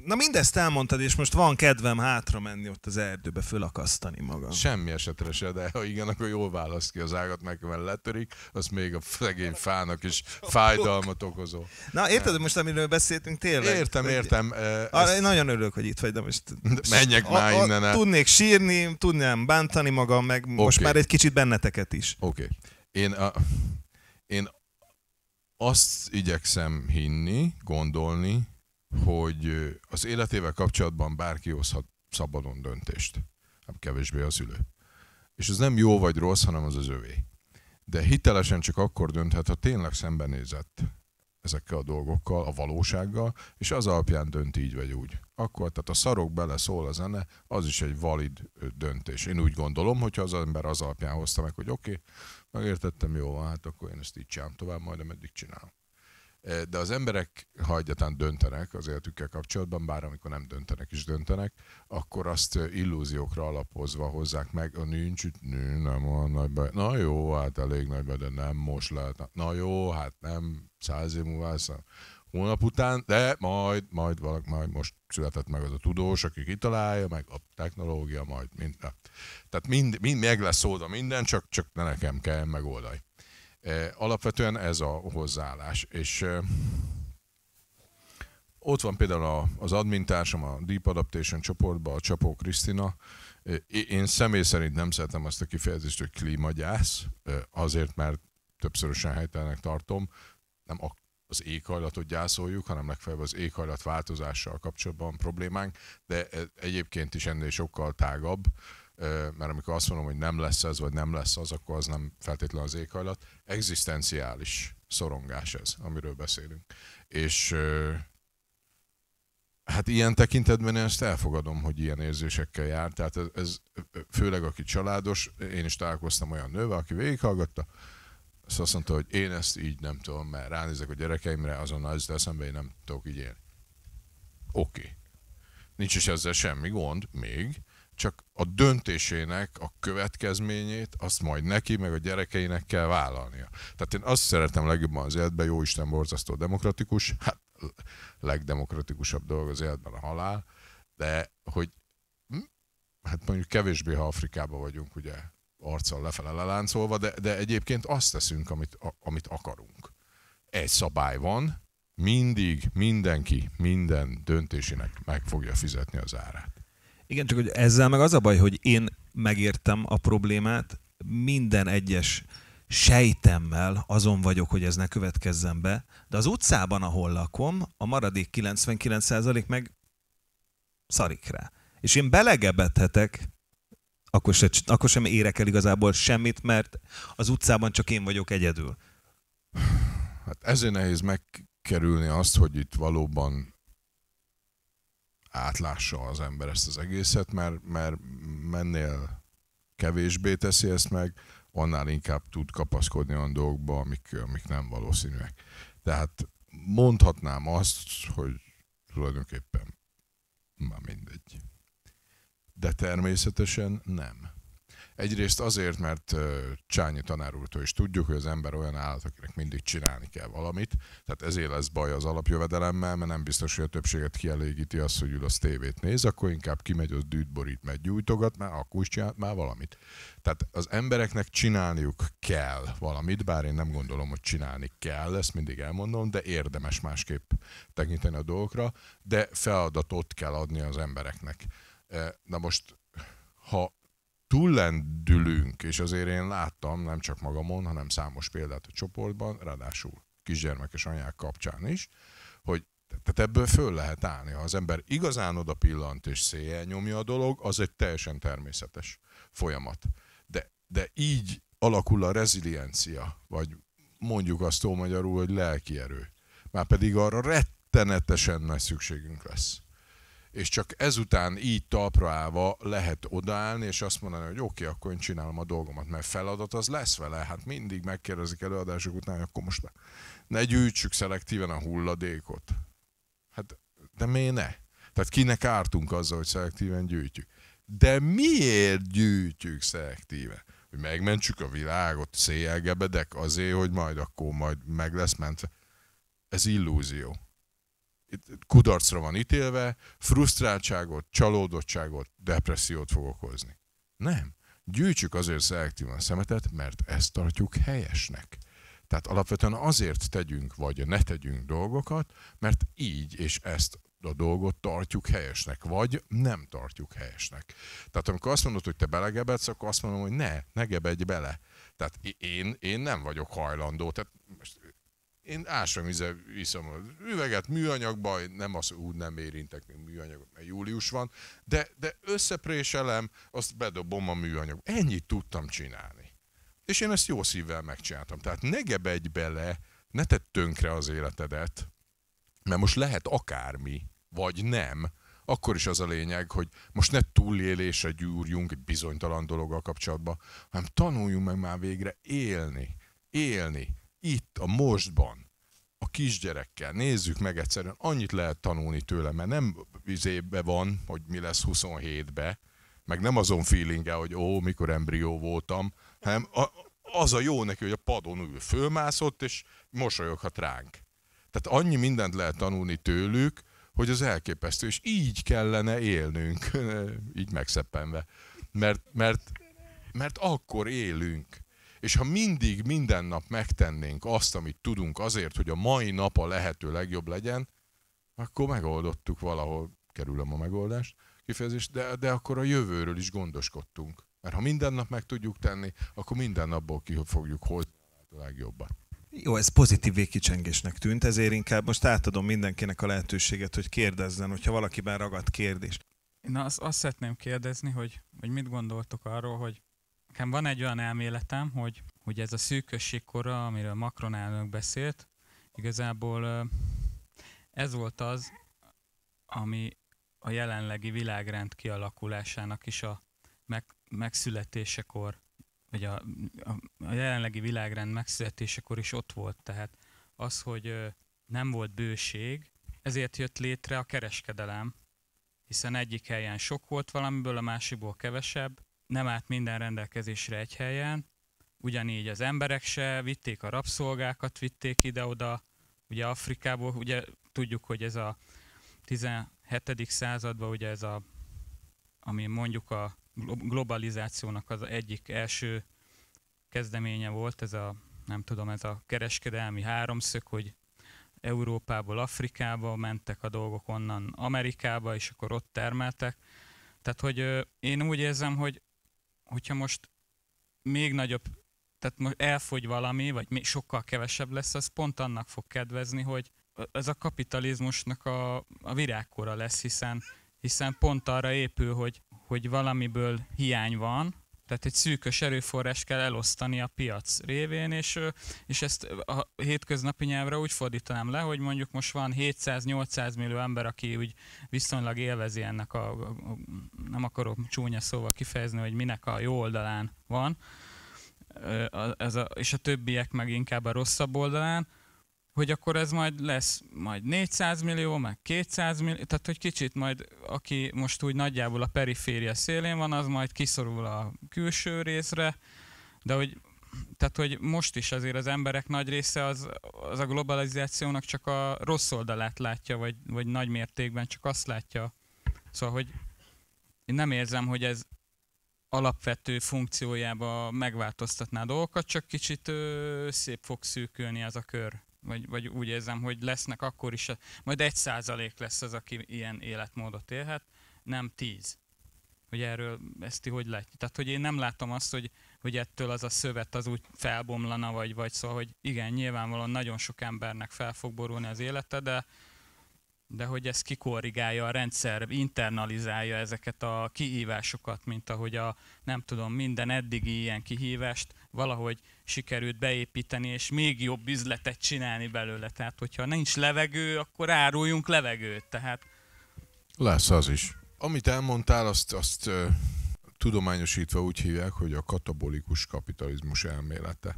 Na mindezt elmondtad, és most van kedvem hátra menni ott az erdőbe, fölakasztani magam. Semmi esetre se, de ha igen, akkor jól választ ki az ágat, meg letörik, az még a szegény fának is fájdalmat okozó. Na érted, most amiről beszéltünk tényleg? Értem. Én nagyon örülök, hogy itt vagy, de most... Menjek már innen. Tudnék sírni, tudnám bántani magam, meg most már egy kicsit benneteket is. Oké. Én azt igyekszem hinni, gondolni, hogy az életével kapcsolatban bárki hozhat szabadon döntést. Kevésbé az ülő. És ez nem jó vagy rossz, hanem az övé. De hitelesen csak akkor dönthet, ha tényleg szembenézett ezekkel a dolgokkal, a valósággal, és az alapján dönt így vagy úgy. Akkor, tehát a szarok bele szól a zene, az is egy valid döntés. Én úgy gondolom, hogyha az ember az alapján hozta meg, hogy oké, megértettem, jó van, hát akkor én ezt így csinálom tovább, majd ameddig csinálom. De az emberek, ha egyáltalán döntenek az életükkel kapcsolatban, bár amikor nem döntenek is döntenek, akkor azt illúziókra alapozva hozzák meg, nincs itt, nem olyan nagy baj. Na jó, hát elég nagy baj, de nem most lehet. Na jó, hát nem 100 év múlva, hónap után, de majd most született meg az a tudós, aki kitalálja, meg a technológia, majd minden. Tehát mind meg lesz oldva minden, csak ne nekem kell megoldani. Alapvetően ez a hozzáállás, és ott van például az admintársam a Deep Adaptation csoportban, a Csapó Krisztina. Én személy szerint nem szeretem azt a kifejezést, hogy klímagyász, azért, mert többszörösen helytelennek tartom, nem az éghajlatot gyászoljuk, hanem legfeljebb az éghajlatváltozással kapcsolatban problémánk, de egyébként is ennél sokkal tágabb, mert amikor azt mondom, hogy nem lesz ez, vagy nem lesz az, akkor az nem feltétlenül az éghajlat. Egzisztenciális szorongás ez, amiről beszélünk. És hát ilyen tekintetben én ezt elfogadom, hogy ilyen érzésekkel jár. Tehát ez főleg aki családos, én is találkoztam olyan nővel, aki végighallgatta, azt mondta, hogy én ezt így nem tudom, mert ránézek a gyerekeimre, azonnal ez eszembe, én nem tudok így élni. Oké. Nincs is ezzel semmi gond, még, csak a döntésének a következményét azt majd neki, meg a gyerekeinek kell vállalnia. Tehát én azt szeretem legjobban az életben, jóisten borzasztó demokratikus, hát legdemokratikusabb dolog az életben a halál, de hogy hát mondjuk kevésbé, ha Afrikában vagyunk, ugye arccal lefele leláncolva, de egyébként azt teszünk, amit akarunk. Egy szabály van, mindig mindenki minden döntésének meg fogja fizetni az árát. Igen, csak hogy ezzel meg az a baj, hogy én megértem a problémát, minden egyes sejtemmel azon vagyok, hogy ez ne következzen be, de az utcában, ahol lakom, a maradék 99% meg szarik rá. És én belegebedhetek, akkor sem érek el igazából semmit, mert az utcában csak én vagyok egyedül. Hát ezért nehéz megkerülni azt, hogy itt valóban átlássa az ember ezt az egészet, mert mennél kevésbé teszi ezt meg, annál inkább tud kapaszkodni olyan dolgokba, amik nem valószínűek. Tehát mondhatnám azt, hogy tulajdonképpen már mindegy. De természetesen nem. Egyrészt azért, mert Csányi tanár úrtól is tudjuk, hogy az ember olyan állat, akinek mindig csinálni kell valamit, tehát ezért lesz baj az alapjövedelemmel, mert nem biztos, hogy a többséget kielégíti az, hogy ül az tévét néz, akkor inkább kimegy, az dűt borít, meggyújtogat, már akkor is csinált már valamit. Tehát az embereknek csinálniuk kell valamit, bár én nem gondolom, hogy csinálni kell, ezt mindig elmondom, de érdemes másképp tekinteni a dolgokra, de feladatot kell adni az embereknek. Na most, ha túllendülünk, és azért én láttam, nem csak magamon, hanem számos példát a csoportban, ráadásul kisgyermekes anyák kapcsán is, hogy tehát ebből föl lehet állni. Ha az ember igazán oda pillant és széjjel nyomja a dolog, az egy teljesen természetes folyamat. De így alakul a reziliencia, vagy mondjuk azt magyarul, hogy lelki erő. Márpedig arra rettenetesen nagy szükségünk lesz. És csak ezután így talpra állva lehet odaállni, és azt mondani, hogy oké, akkor én csinálom a dolgomat, mert feladat az lesz vele. Hát mindig megkérdezik előadások után, hogy akkor most ne gyűjtsük szelektíven a hulladékot. Hát, de miért ne? Tehát kinek ártunk azzal, hogy szelektíven gyűjtjük? De miért gyűjtjük szelektíven? Hogy megmentsük a világot, széjjelgebedek azért, hogy majd akkor meg lesz mentve. Ez illúzió. kudarcra van ítélve, frusztráltságot, csalódottságot, depressziót fog okozni. Nem. Gyűjtsük azért szelektívan szemetet, mert ezt tartjuk helyesnek. Tehát alapvetően azért tegyünk, vagy ne tegyünk dolgokat, mert így és ezt a dolgot tartjuk helyesnek, vagy nem tartjuk helyesnek. Tehát amikor azt mondod, hogy te belegebedsz, akkor azt mondom, hogy ne gebedj bele. Tehát én nem vagyok hajlandó. Tehát én ásványvízzel iszom az üveget műanyagba, nem az úgy nem érintek még műanyagot, mert július van, de összepréselem, azt bedobom a műanyagba. Ennyit tudtam csinálni. És én ezt jó szívvel megcsináltam. Tehát ne gebedj bele, ne tedd tönkre az életedet, mert most lehet akármi, vagy nem, akkor is az a lényeg, hogy most ne túlélésre gyúrjunk egy bizonytalan dologgal kapcsolatban, hanem tanuljunk meg már végre élni. Itt, a mostban, a kisgyerekkel. Nézzük meg egyszerűen, annyit lehet tanulni tőle, mert nem vizébe van, hogy mi lesz 27-be, meg nem azon feelinggel, hogy mikor embrió voltam, hanem az a jó neki, hogy a padon ül, fölmászott, és mosolyoghat ránk. Tehát annyi mindent lehet tanulni tőlük, hogy az elképesztő, és így kellene élnünk, így megszeppenve. Mert akkor élünk. És ha mindig, minden nap megtennénk azt, amit tudunk azért, hogy a mai nap a lehető legjobb legyen, akkor megoldottuk valahol, kerülöm a megoldást, kifejezést, de akkor a jövőről is gondoskodtunk. Mert ha minden nap meg tudjuk tenni, akkor minden napból ki fogjuk hozni a legjobbat. Jó, ez pozitív végkicsengésnek tűnt, ezért inkább most átadom mindenkinek a lehetőséget, hogy kérdezzen, hogyha valakiben ragadt kérdés. Én azt szeretném kérdezni, hogy mit gondoltok arról, hogy nekem van egy olyan elméletem, hogy ez a szűkösség kora, amiről Macron elnök beszélt, igazából ez volt az, ami a jelenlegi világrend kialakulásának is a megszületésekor, vagy a jelenlegi világrend megszületésekor is ott volt. Tehát az, hogy nem volt bőség, ezért jött létre a kereskedelem, hiszen egyik helyen sok volt valamiből, a másikból kevesebb, nem állt minden rendelkezésre egy helyen, ugyanígy az emberek se, vitték a rabszolgákat, vitték ide-oda, ugye Afrikából, ugye tudjuk, hogy ez a 17. században, ugye ez ami mondjuk a globalizációnak az egyik első kezdeménye volt, ez a kereskedelmi háromszög, hogy Európából Afrikába mentek a dolgok, onnan Amerikába, és akkor ott termeltek. Tehát, hogy én úgy érzem, hogyha most még nagyobb, tehát most elfogy valami, vagy még sokkal kevesebb lesz, az pont annak fog kedvezni, hogy ez a kapitalizmusnak a virágkora lesz, hiszen pont arra épül, hogy valamiből hiány van, tehát egy szűkös erőforrás kell elosztani a piac révén, és ezt a hétköznapi nyelvre úgy fordítanám le, hogy mondjuk most van 700-800 millió ember, aki úgy viszonylag élvezi ennek nem akarok csúnya szóval kifejezni, hogy minek a jó oldalán van, és a többiek meg inkább a rosszabb oldalán, hogy akkor ez majd lesz majd 400 millió, meg 200 millió, tehát hogy kicsit majd, aki most úgy nagyjából a periféria szélén van, az majd kiszorul a külső részre, de hogy most is azért az emberek nagy része az a globalizációnak csak a rossz oldalát látja, vagy nagy mértékben csak azt látja. Szóval, hogy én nem érzem, hogy ez alapvető funkciójába megváltoztatná a dolgokat, csak kicsit szép fog szűkülni az a kör. Vagy úgy érzem, hogy lesznek akkor is, majd 1% lesz az, aki ilyen életmódot élhet, nem 10. Hogy erről ezt hogy látjuk. Tehát, hogy én nem látom azt, hogy ettől az a szövet az úgy felbomlana, vagy szóval, hogy igen, nyilvánvalóan nagyon sok embernek fel fog borulni az élete, de hogy ez kikorrigálja a rendszer, internalizálja ezeket a kihívásokat, mint ahogy minden eddigi ilyen kihívást valahogy sikerült beépíteni, és még jobb üzletet csinálni belőle. Tehát, hogyha nincs levegő, akkor áruljunk levegőt. Tehát... Lesz az is. Amit elmondtál, azt tudományosítva úgy hívják, hogy a katabolikus kapitalizmus elmélete.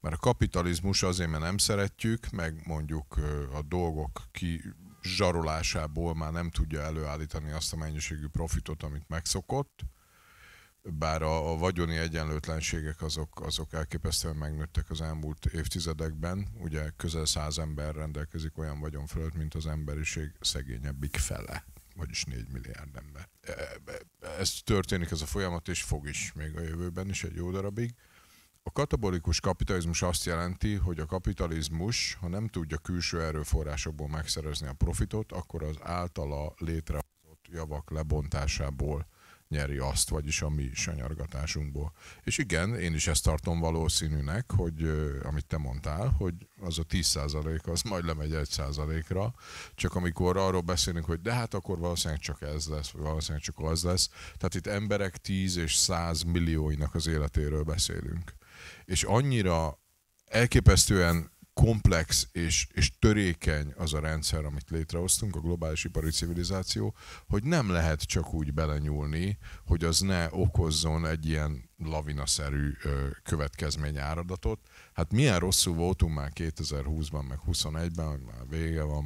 Mert a kapitalizmus azért, mert nem szeretjük, meg mondjuk a dolgok zsarolásából már nem tudja előállítani azt a mennyiségű profitot, amit megszokott, bár a vagyoni egyenlőtlenségek azok elképesztően megnőttek az elmúlt évtizedekben. Ugye közel 100 ember rendelkezik olyan vagyon fölött, mint az emberiség szegényebbik fele, vagyis 4 milliárd ember. Ez történik, ez a folyamat, és fog is még a jövőben is egy jó darabig. A katabolikus kapitalizmus azt jelenti, hogy a kapitalizmus, ha nem tudja külső erőforrásokból megszerezni a profitot, akkor az általa létrehozott javak lebontásából nyeri azt, vagyis a mi sanyargatásunkból. És igen, én is ezt tartom valószínűnek, hogy amit te mondtál, hogy az a 10% az majd lemegy 1%-ra, csak amikor arról beszélünk, hogy de hát akkor valószínűleg csak ez lesz, vagy valószínűleg csak az lesz. Tehát itt emberek 10 és 100 millióinak az életéről beszélünk. És annyira elképesztően komplex és törékeny az a rendszer, amit létrehoztunk, a globális ipari civilizáció, hogy nem lehet csak úgy belenyúlni, hogy az ne okozzon egy ilyen lavinaszerű következményáradatot. Hát milyen rosszul voltunk már 2020-ban, meg 2021-ben, hogy már vége van,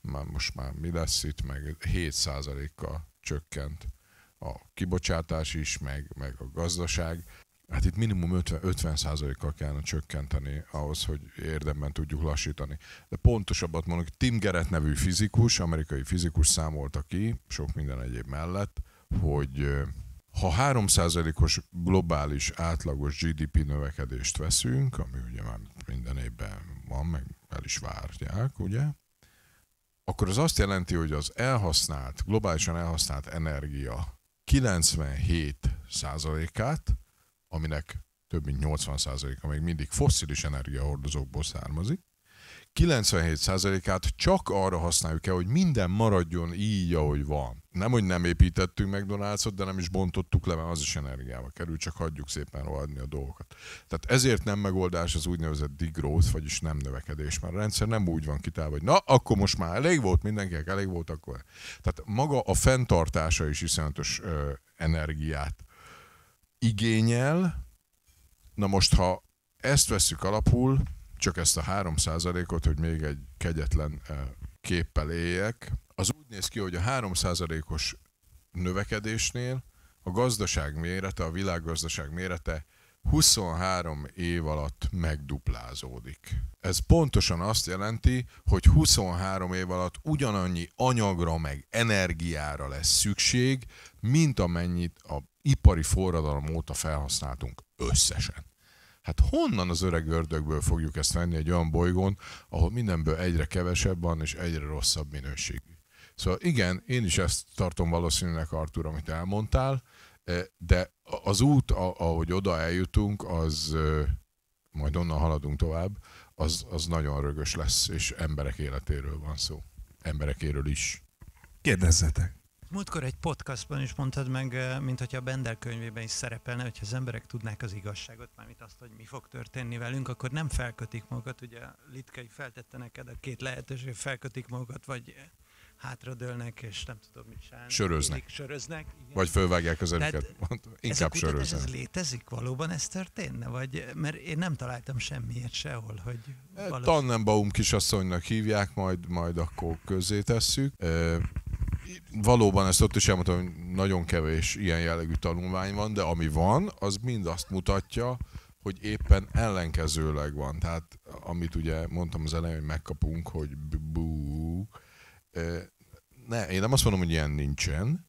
már most már mi lesz itt, meg 7%-kal csökkent a kibocsátás is, meg a gazdaság. Hát itt minimum 50%-kal kellene csökkenteni ahhoz, hogy érdemben tudjuk lassítani. De pontosabbat mondok, Tim Garrett nevű fizikus, amerikai fizikus számolta ki, sok minden egyéb mellett, hogy ha 3%-os globális átlagos GDP növekedést veszünk, ami ugye már minden évben van, meg el is várják, ugye, akkor az azt jelenti, hogy az globálisan elhasznált energia 97%-át, aminek több mint 80%-a még mindig fosszilis energiahordozókból származik, 97%-át csak arra használjuk el, hogy minden maradjon így, ahogy van. Nem, hogy nem építettünk McDonald's-ot, de nem is bontottuk le, mert az is energiába kerül, csak hagyjuk szépen rohadni a dolgokat. Tehát ezért nem megoldás az úgynevezett degrowth, vagyis nem növekedés, mert a rendszer nem úgy van kitálva, hogy na, akkor most már elég volt, mindenkinek elég volt, akkor. Tehát maga a fenntartása is iszonyatos energiát igényel. Na most, ha ezt vesszük alapul, csak ezt a 3%-ot, hogy még egy kegyetlen képpel éljek, az úgy néz ki, hogy a 3%-os növekedésnél a gazdaság mérete, a világgazdaság mérete 23 év alatt megduplázódik. Ez pontosan azt jelenti, hogy 23 év alatt ugyanannyi anyagra meg energiára lesz szükség, mint amennyit a ipari forradalom óta felhasználtunk összesen. Hát honnan az öreg ördögből fogjuk ezt venni egy olyan bolygón, ahol mindenből egyre kevesebb van, és egyre rosszabb minőségű. Szóval igen, én is ezt tartom valószínűleg, Artur, amit elmondtál, de az út, ahogy oda eljutunk, az majd onnan haladunk tovább, az nagyon rögös lesz, és emberek életéről van szó. Emberekéről is. Kérdezzetek! Múltkor egy podcastban is mondtad meg, mint hogyha a Bender könyvében is szerepelne, hogyha az emberek tudnák az igazságot, mármint azt, hogy mi fog történni velünk, akkor nem felkötik magukat. Ugye Litkai feltette neked a két lehetőség, felkötik magukat, vagy hátradőlnek, és nem tudom mit csinálni. Söröznek. Igen. Vagy fölvágják az erőket. Inkább söröznek. Ez létezik? Valóban ez történne? Vagy, mert én nem találtam semmiért sehol, hogy Tannenbaum kisasszonynak hívják, majd akkor közzétesszük. Valóban ezt ott is elmondtam, hogy nagyon kevés ilyen jellegű tanulmány van, de ami van, az mind azt mutatja, hogy éppen ellenkezőleg van. Tehát amit ugye mondtam az elején, hogy megkapunk, hogy bú. Én nem azt mondom, hogy ilyen nincsen,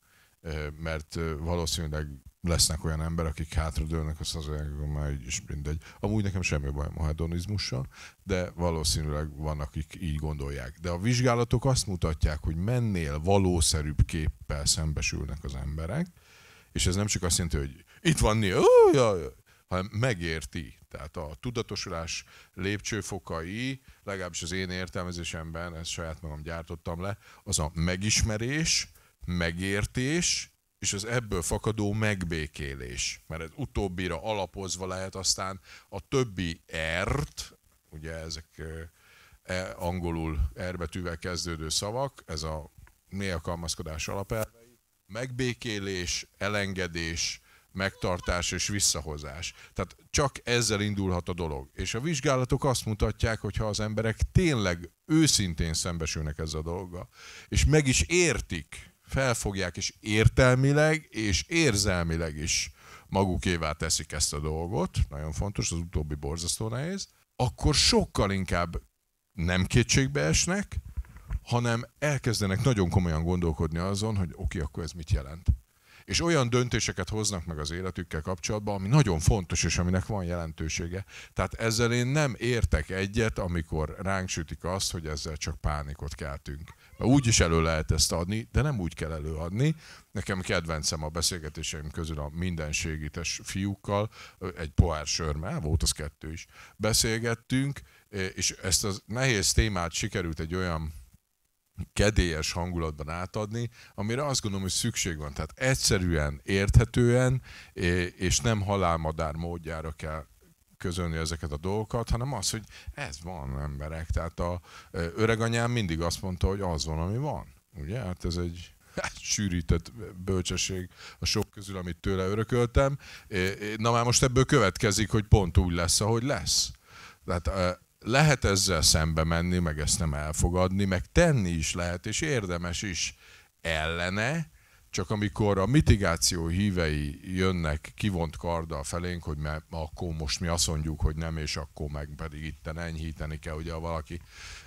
mert valószínűleg lesznek olyan emberek, akik hátradőlnek, azt mondják, már is mindegy. Amúgy nekem semmi bajom a hedonizmussal, de valószínűleg vannak, akik így gondolják. De a vizsgálatok azt mutatják, hogy mennél valószerűbb képpel szembesülnek az emberek, és ez nem csak azt jelenti, hogy itt van hanem megérti. Tehát a tudatosulás lépcsőfokai, legalábbis az én értelmezésemben, ezt saját magam gyártottam le, az a megismerés, megértés, és az ebből fakadó megbékélés. Mert ez utóbbira alapozva lehet aztán a többi R-t, ugye ezek angolul R betűvel kezdődő szavak, ez a mély alkalmazkodás alapelvei, megbékélés, elengedés, megtartás és visszahozás. Tehát csak ezzel indulhat a dolog. És a vizsgálatok azt mutatják, hogy ha az emberek tényleg őszintén szembesülnek ezzel a dologgal, és meg is értik, felfogják, és értelmileg és érzelmileg is magukévá teszik ezt a dolgot, nagyon fontos, az utóbbi borzasztó nehéz, akkor sokkal inkább nem kétségbe esnek, hanem elkezdenek nagyon komolyan gondolkodni azon, hogy oké, akkor ez mit jelent. És olyan döntéseket hoznak meg az életükkel kapcsolatban, ami nagyon fontos, és aminek van jelentősége. Tehát ezzel én nem értek egyet, amikor ránk sütik azt, hogy ezzel csak pánikot keltünk. Mert úgy is elő lehet ezt adni, de nem úgy kell előadni. Nekem kedvencem a beszélgetéseim közül a mindenségítes fiúkkal, egy pohár sörmel, volt az 2 is, beszélgettünk, és ezt a nehéz témát sikerült egy olyan kedélyes hangulatban átadni, amire azt gondolom, hogy szükség van. Tehát egyszerűen, érthetően, és nem halálmadár módjára kell közölni ezeket a dolgokat, hanem az, hogy ez van, emberek. Tehát a öreganyám mindig azt mondta, hogy az van, ami van. Ugye? Hát ez egy sűrített bölcsesség a sok közül, amit tőle örököltem. Na már most ebből következik, hogy pont úgy lesz, ahogy lesz. Tehát lehet ezzel szembe menni, meg ezt nem elfogadni, meg tenni is lehet, és érdemes is ellene, csak amikor a mitigáció hívei jönnek kivont karddal felénk, hogy akkor most mi azt mondjuk, hogy nem, és akkor meg pedig itten enyhíteni kell, ugye valaki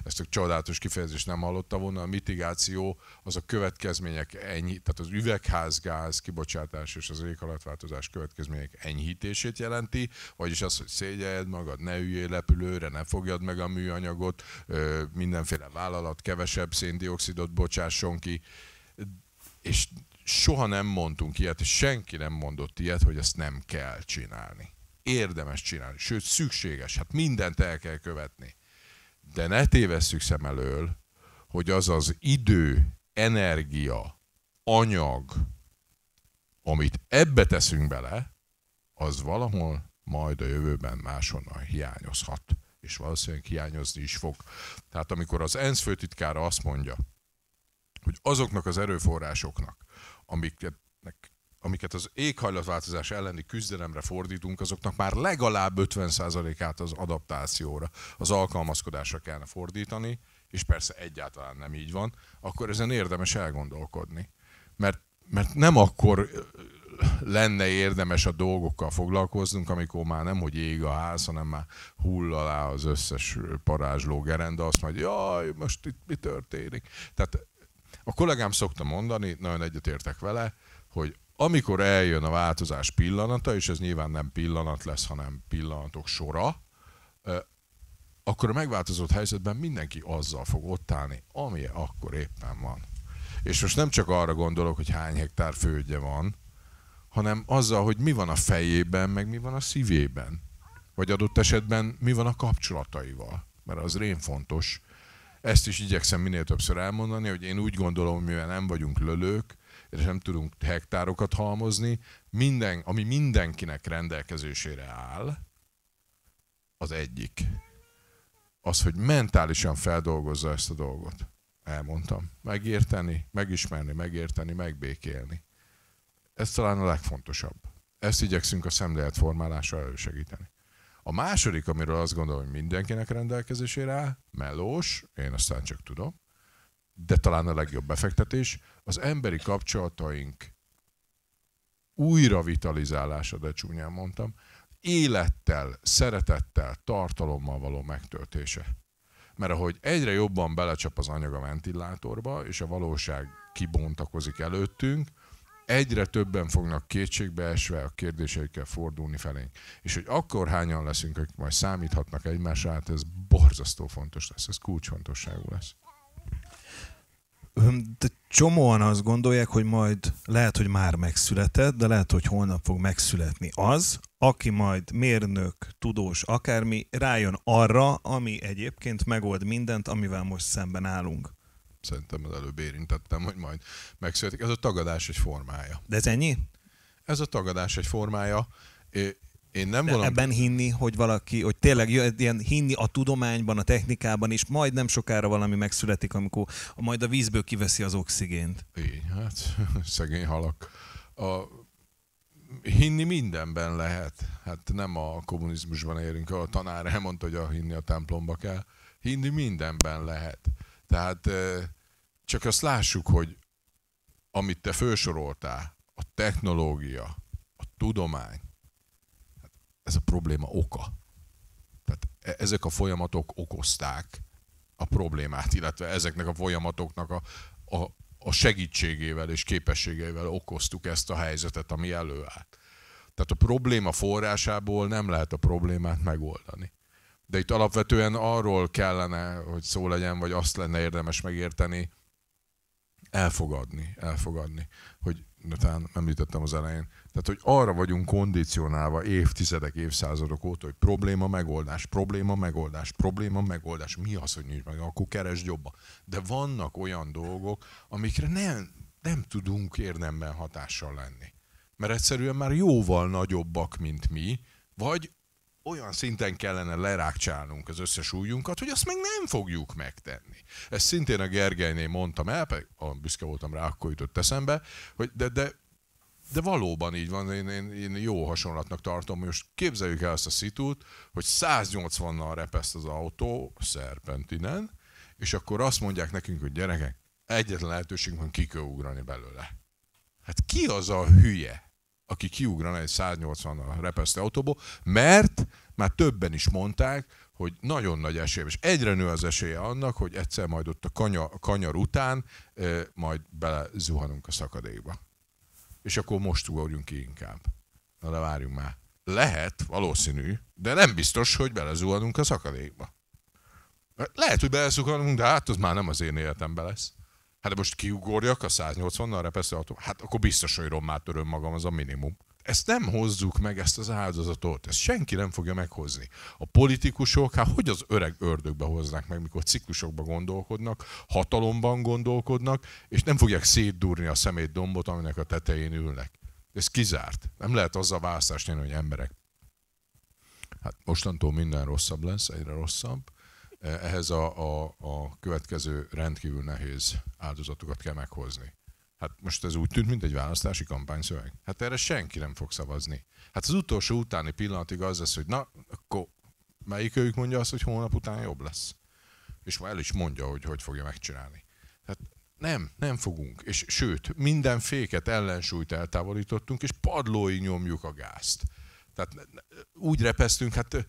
ezt a csodálatos kifejezést nem hallotta volna, a mitigáció az a következmények tehát az üvegházgáz kibocsátás és az éghajlatváltozás következmények enyhítését jelenti, vagyis az, hogy szégyeld magad, ne üljél repülőre, ne fogjad meg a műanyagot, mindenféle vállalat kevesebb széndioxidot bocsásson ki, és soha nem mondtunk ilyet, és senki nem mondott ilyet, hogy ezt nem kell csinálni. Érdemes csinálni, sőt szükséges, hát mindent el kell követni. De ne tévesszük szem elől, hogy az az idő, energia, anyag, amit ebbe teszünk bele, az valahol majd a jövőben máshonnan hiányozhat. És valószínűleg hiányozni is fog. Tehát amikor az ENSZ főtitkára azt mondja, hogy azoknak az erőforrásoknak, amiket az éghajlatváltozás elleni küzdelemre fordítunk, azoknak már legalább 50%-át az adaptációra, az alkalmazkodásra kellene fordítani, és persze egyáltalán nem így van, akkor ezen érdemes elgondolkodni. Mert nem akkor lenne érdemes a dolgokkal foglalkoznunk, amikor már nem, hogy ég a ház, hanem már hull alá az összes parázsló gerenda, azt mondja, jaj, most itt mi történik? Tehát a kollégám szokta mondani, nagyon egyetértek vele, hogy amikor eljön a változás pillanata, és ez nyilván nem pillanat lesz, hanem pillanatok sora, akkor a megváltozott helyzetben mindenki azzal fog ott állni, ami akkor éppen van. És most nem csak arra gondolok, hogy hány hektár földje van, hanem azzal, hogy mi van a fejében, meg mi van a szívében. Vagy adott esetben mi van a kapcsolataival. Mert az rém fontos. Ezt is igyekszem minél többször elmondani, hogy én úgy gondolom, mivel nem vagyunk lölők, és nem tudunk hektárokat halmozni, ami mindenkinek rendelkezésére áll, az egyik. Az, hogy mentálisan feldolgozza ezt a dolgot. Elmondtam. Megérteni, megismerni, megérteni, megbékélni. Ez talán a legfontosabb. Ezt igyekszünk a szemléletformálásra elősegíteni. A második, amiről azt gondolom, hogy mindenkinek rendelkezésére áll, melós, én aztán csak tudom, de talán a legjobb befektetés, az emberi kapcsolataink újravitalizálása, de csúnyán mondtam, élettel, szeretettel, tartalommal való megtöltése. Mert ahogy egyre jobban belecsap az anyag a ventilátorba, és a valóság kibontakozik előttünk, egyre többen fognak kétségbeesve a kérdéseikkel fordulni felénk. És hogy akkor hányan leszünk, akik majd számíthatnak egymásra, hát ez borzasztó fontos lesz, ez kulcsfontosságú lesz. De csomóan azt gondolják, hogy majd lehet, hogy már megszületett, de lehet, hogy holnap fog megszületni az, aki majd mérnök, tudós, akármi, rájön arra, ami egyébként megold mindent, amivel most szemben állunk. Szerintem az előbb érintettem, hogy majd megszületik. Ez a tagadás egy formája. De ez ennyi? Ez a tagadás egy formája. Én nem de ebben hinni, hogy valaki, hogy tényleg ilyen hinni a tudományban, a technikában is, majd nem sokára valami megszületik, amikor majd a vízből kiveszi az oxigént. Így, hát szegény halak. Hinni mindenben lehet. Hát nem a kommunizmusban érünk, a tanár elmondta, hogy a hinni a templomba kell. Hinni mindenben lehet. Tehát csak azt lássuk, hogy amit te felsoroltál, a technológia, a tudomány. Ez a probléma oka. Tehát ezek a folyamatok okozták a problémát, illetve ezeknek a folyamatoknak a segítségével és képességeivel okoztuk ezt a helyzetet, ami előállt. Tehát a probléma forrásából nem lehet a problémát megoldani. De itt alapvetően arról kellene, hogy szó legyen, vagy azt lenne érdemes megérteni, elfogadni, hogy talán említettem az elején, tehát hogy arra vagyunk kondicionálva évtizedek, évszázadok óta, hogy probléma, megoldás. Mi az, hogy nincs meg? Akkor keresd jobban. De vannak olyan dolgok, amikre nem tudunk érdemben hatással lenni. Mert egyszerűen már jóval nagyobbak, mint mi, vagy olyan szinten kellene lerákcsálnunk az összes ujjunkat, hogy azt meg nem fogjuk megtenni. Ezt szintén a Gergelynél mondtam el, pedig büszke voltam rá, akkor jutott eszembe, hogy de valóban így van, én jó hasonlatnak tartom. Most képzeljük el azt a szitút, hogy 180-nal repeszt az autó szerpentinen, és akkor azt mondják nekünk, hogy gyerekek, egyetlen lehetőségünk van, ki kell ugrani belőle. Hát ki az a hülye, aki kiugrana egy 180-nal repesztő autóból, mert már többen is mondták, hogy nagyon nagy esély, és egyre nő az esélye annak, hogy egyszer majd ott a kanyar után majd belezuhanunk a szakadékba. És akkor most ugorjunk ki inkább. Na de várjunk már. Lehet, valószínű, de nem biztos, hogy belezuhanunk a szakadékba. Lehet, hogy belezuhanunk, de hát az már nem az én életemben lesz. Hát de most kiugorjak a 180-nal repesztő autó? Hát akkor biztos, hogy rommá töröm magam, az a minimum. Ezt nem hozzuk meg, ezt az áldozatot, ezt senki nem fogja meghozni. A politikusok, hát hogy az öreg ördögbe hoznák meg, mikor ciklusokban gondolkodnak, hatalomban gondolkodnak, és nem fogják szétdurni a szemétdombot, aminek a tetején ülnek. Ez kizárt. Nem lehet azzal választást tenni, hogy emberek. Hát mostantól minden rosszabb lesz, egyre rosszabb. Ehhez a következő rendkívül nehéz áldozatokat kell meghozni. Hát most ez úgy tűnt, mint egy választási kampányszöveg. Hát erre senki nem fog szavazni. Hát az utolsó utáni pillanatig az lesz, hogy na, akkor melyikőjük mondja azt, hogy hónap után jobb lesz. És már el is mondja, hogy fogja megcsinálni. Hát nem fogunk. És sőt, minden féket, ellensúlyt eltávolítottunk, és padlóig nyomjuk a gázt. Tehát úgy repesztünk, hát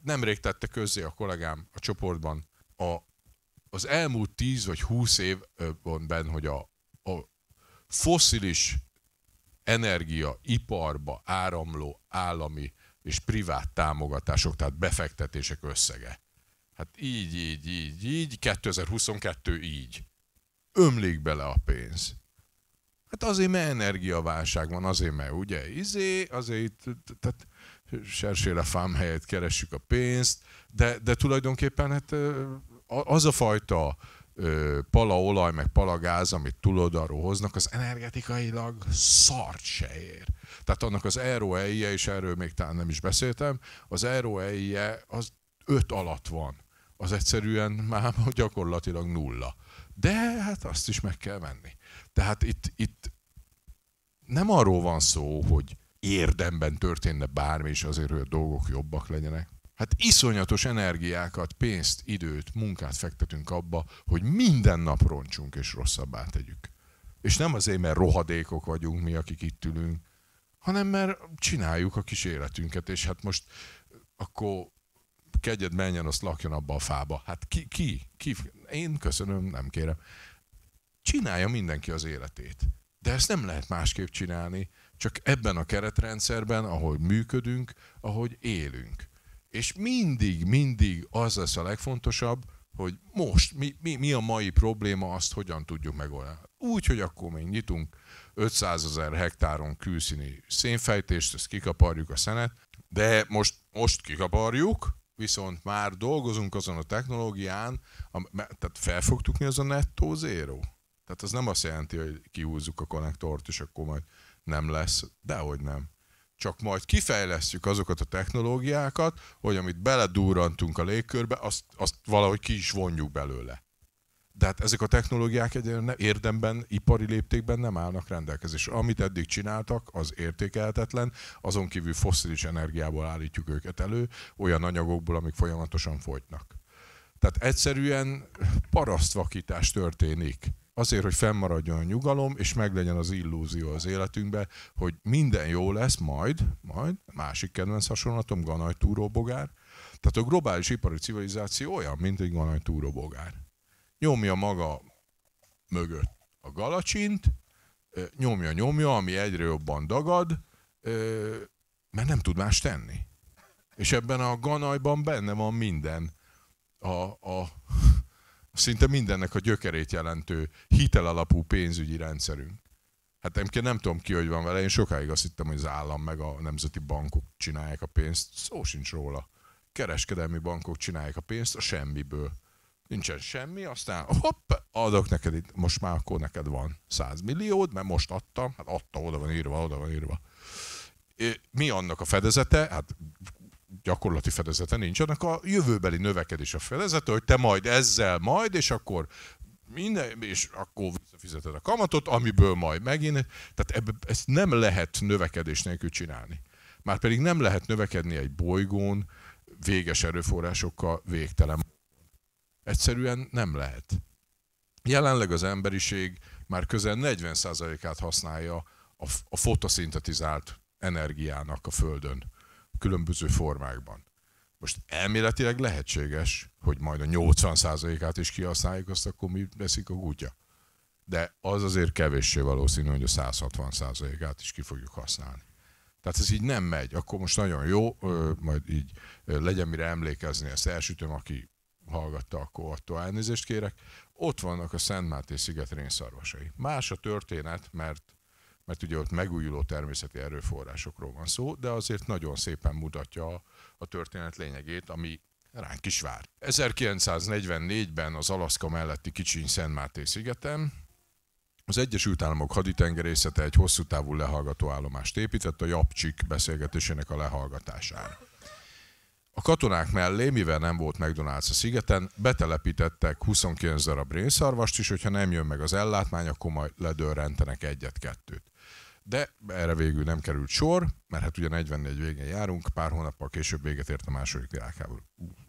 nemrég tette közzé a kollégám a csoportban az elmúlt 10 vagy 20 évben, hogy a fosszilis energia iparba áramló állami és privát támogatások, tehát befektetések összege. Hát így, 2022 így. Ömlik bele a pénz. Hát azért, mert energiaválság van, azért, mert ugye, azért, tehát sersére fám helyett keressük a pénzt, de tulajdonképpen hát az a fajta palaolaj, meg palagáz, amit túloldalról hoznak, az energetikailag szart se ér. Tehát annak az ROE-je, és erről még talán nem is beszéltem, az ROE-je az 5 alatt van. Az egyszerűen már gyakorlatilag 0. De hát azt is meg kell venni. Tehát itt nem arról van szó, hogy érdemben történne bármi, és azért, hogy a dolgok jobbak legyenek. Hát iszonyatos energiákat, pénzt, időt, munkát fektetünk abba, hogy minden nap roncsunk és rosszabbá tegyük. És nem azért, mert rohadékok vagyunk mi, akik itt ülünk, hanem mert csináljuk a kis életünket, és hát most akkor kegyed menjen, azt lakjon abba a fába. Hát ki? Én köszönöm, nem kérem. Csinálja mindenki az életét. De ezt nem lehet másképp csinálni, csak ebben a keretrendszerben, ahogy működünk, ahogy élünk. És mindig az lesz a legfontosabb, hogy most mi a mai probléma, azt hogyan tudjuk megoldani. Úgy, hogy akkor még nyitunk 500 000 hektáron külszíni szénfejtést, ezt kikaparjuk a szenet, de most kikaparjuk, viszont már dolgozunk azon a technológián, tehát felfogtuk mi az a nettó zero. Tehát az nem azt jelenti, hogy kihúzzuk a konnektort, és akkor majd nem lesz, dehogy nem. Csak majd kifejlesztjük azokat a technológiákat, hogy amit beledurrantunk a légkörbe, azt valahogy ki is vonjuk belőle. De hát ezek a technológiák egyébként érdemben, ipari léptékben nem állnak rendelkezésre. Amit eddig csináltak, az értékelhetetlen, azon kívül fosszilis energiából állítjuk őket elő, olyan anyagokból, amik folyamatosan fogynak. Tehát egyszerűen parasztvakítás történik azért, hogy fennmaradjon a nyugalom, és meglegyen az illúzió az életünkben, hogy minden jó lesz, majd, másik kedvenc hasonlatom, ganaj túróbogár. Tehát a globális ipari civilizáció olyan, mint egy ganaj túróbogár. Nyomja maga mögött a galacsint, nyomja, ami egyre jobban dagad, mert nem tud más tenni. És ebben a ganajban benne van minden, szinte mindennek a gyökerét jelentő hitelalapú pénzügyi rendszerünk. Hát nem tudom ki, hogy van vele, én sokáig azt hittem, hogy az állam meg a nemzeti bankok csinálják a pénzt, szó sincs róla. Kereskedelmi bankok csinálják a pénzt a semmiből. Nincsen semmi, aztán hopp, adok neked itt, most már akkor neked van 100 milliód, mert most adtam, hát adta, oda van írva. Mi annak a fedezete? Hát gyakorlati fedezete nincs, annak a jövőbeli növekedés a fedezete, hogy te majd ezzel és akkor és akkor visszafizeted a kamatot, amiből majd megint. Tehát ezt nem lehet növekedés nélkül csinálni. Márpedig nem lehet növekedni egy bolygón véges erőforrásokkal végtelen. Egyszerűen nem lehet. Jelenleg az emberiség már közel 40%-át használja a fotoszintetizált energiának a Földön, különböző formákban. Most elméletileg lehetséges, hogy majd a 80%-át is kihasználjuk, azt akkor mi veszik a kutya. De az azért kevéssé valószínű, hogy a 160%-át is ki fogjuk használni. Tehát ez így nem megy. Akkor most nagyon jó, majd így legyen mire emlékezni, ezt elsütöm, aki hallgatta, akkor attól elnézést kérek. Ott vannak a Szent Máté sziget rénszarvasai. Más a történet, mert ugye ott megújuló természeti erőforrásokról van szó, de azért nagyon szépen mutatja a történet lényegét, ami ránk is vár. 1944-ben az Alaszka melletti kicsiny Szent Máté szigeten az Egyesült Államok haditengerészete egy hosszú távú lehallgató állomást épített a Japcsik beszélgetésének a lehallgatására. A katonák mellé, mivel nem volt McDonald's a szigeten, betelepítettek 29 darab rénszarvast is, hogyha nem jön meg az ellátmány, akkor majd ledörrentenek egyet-kettőt. De erre végül nem került sor, mert hát ugye 44 végén járunk, pár hónappal később véget ért a második világháború.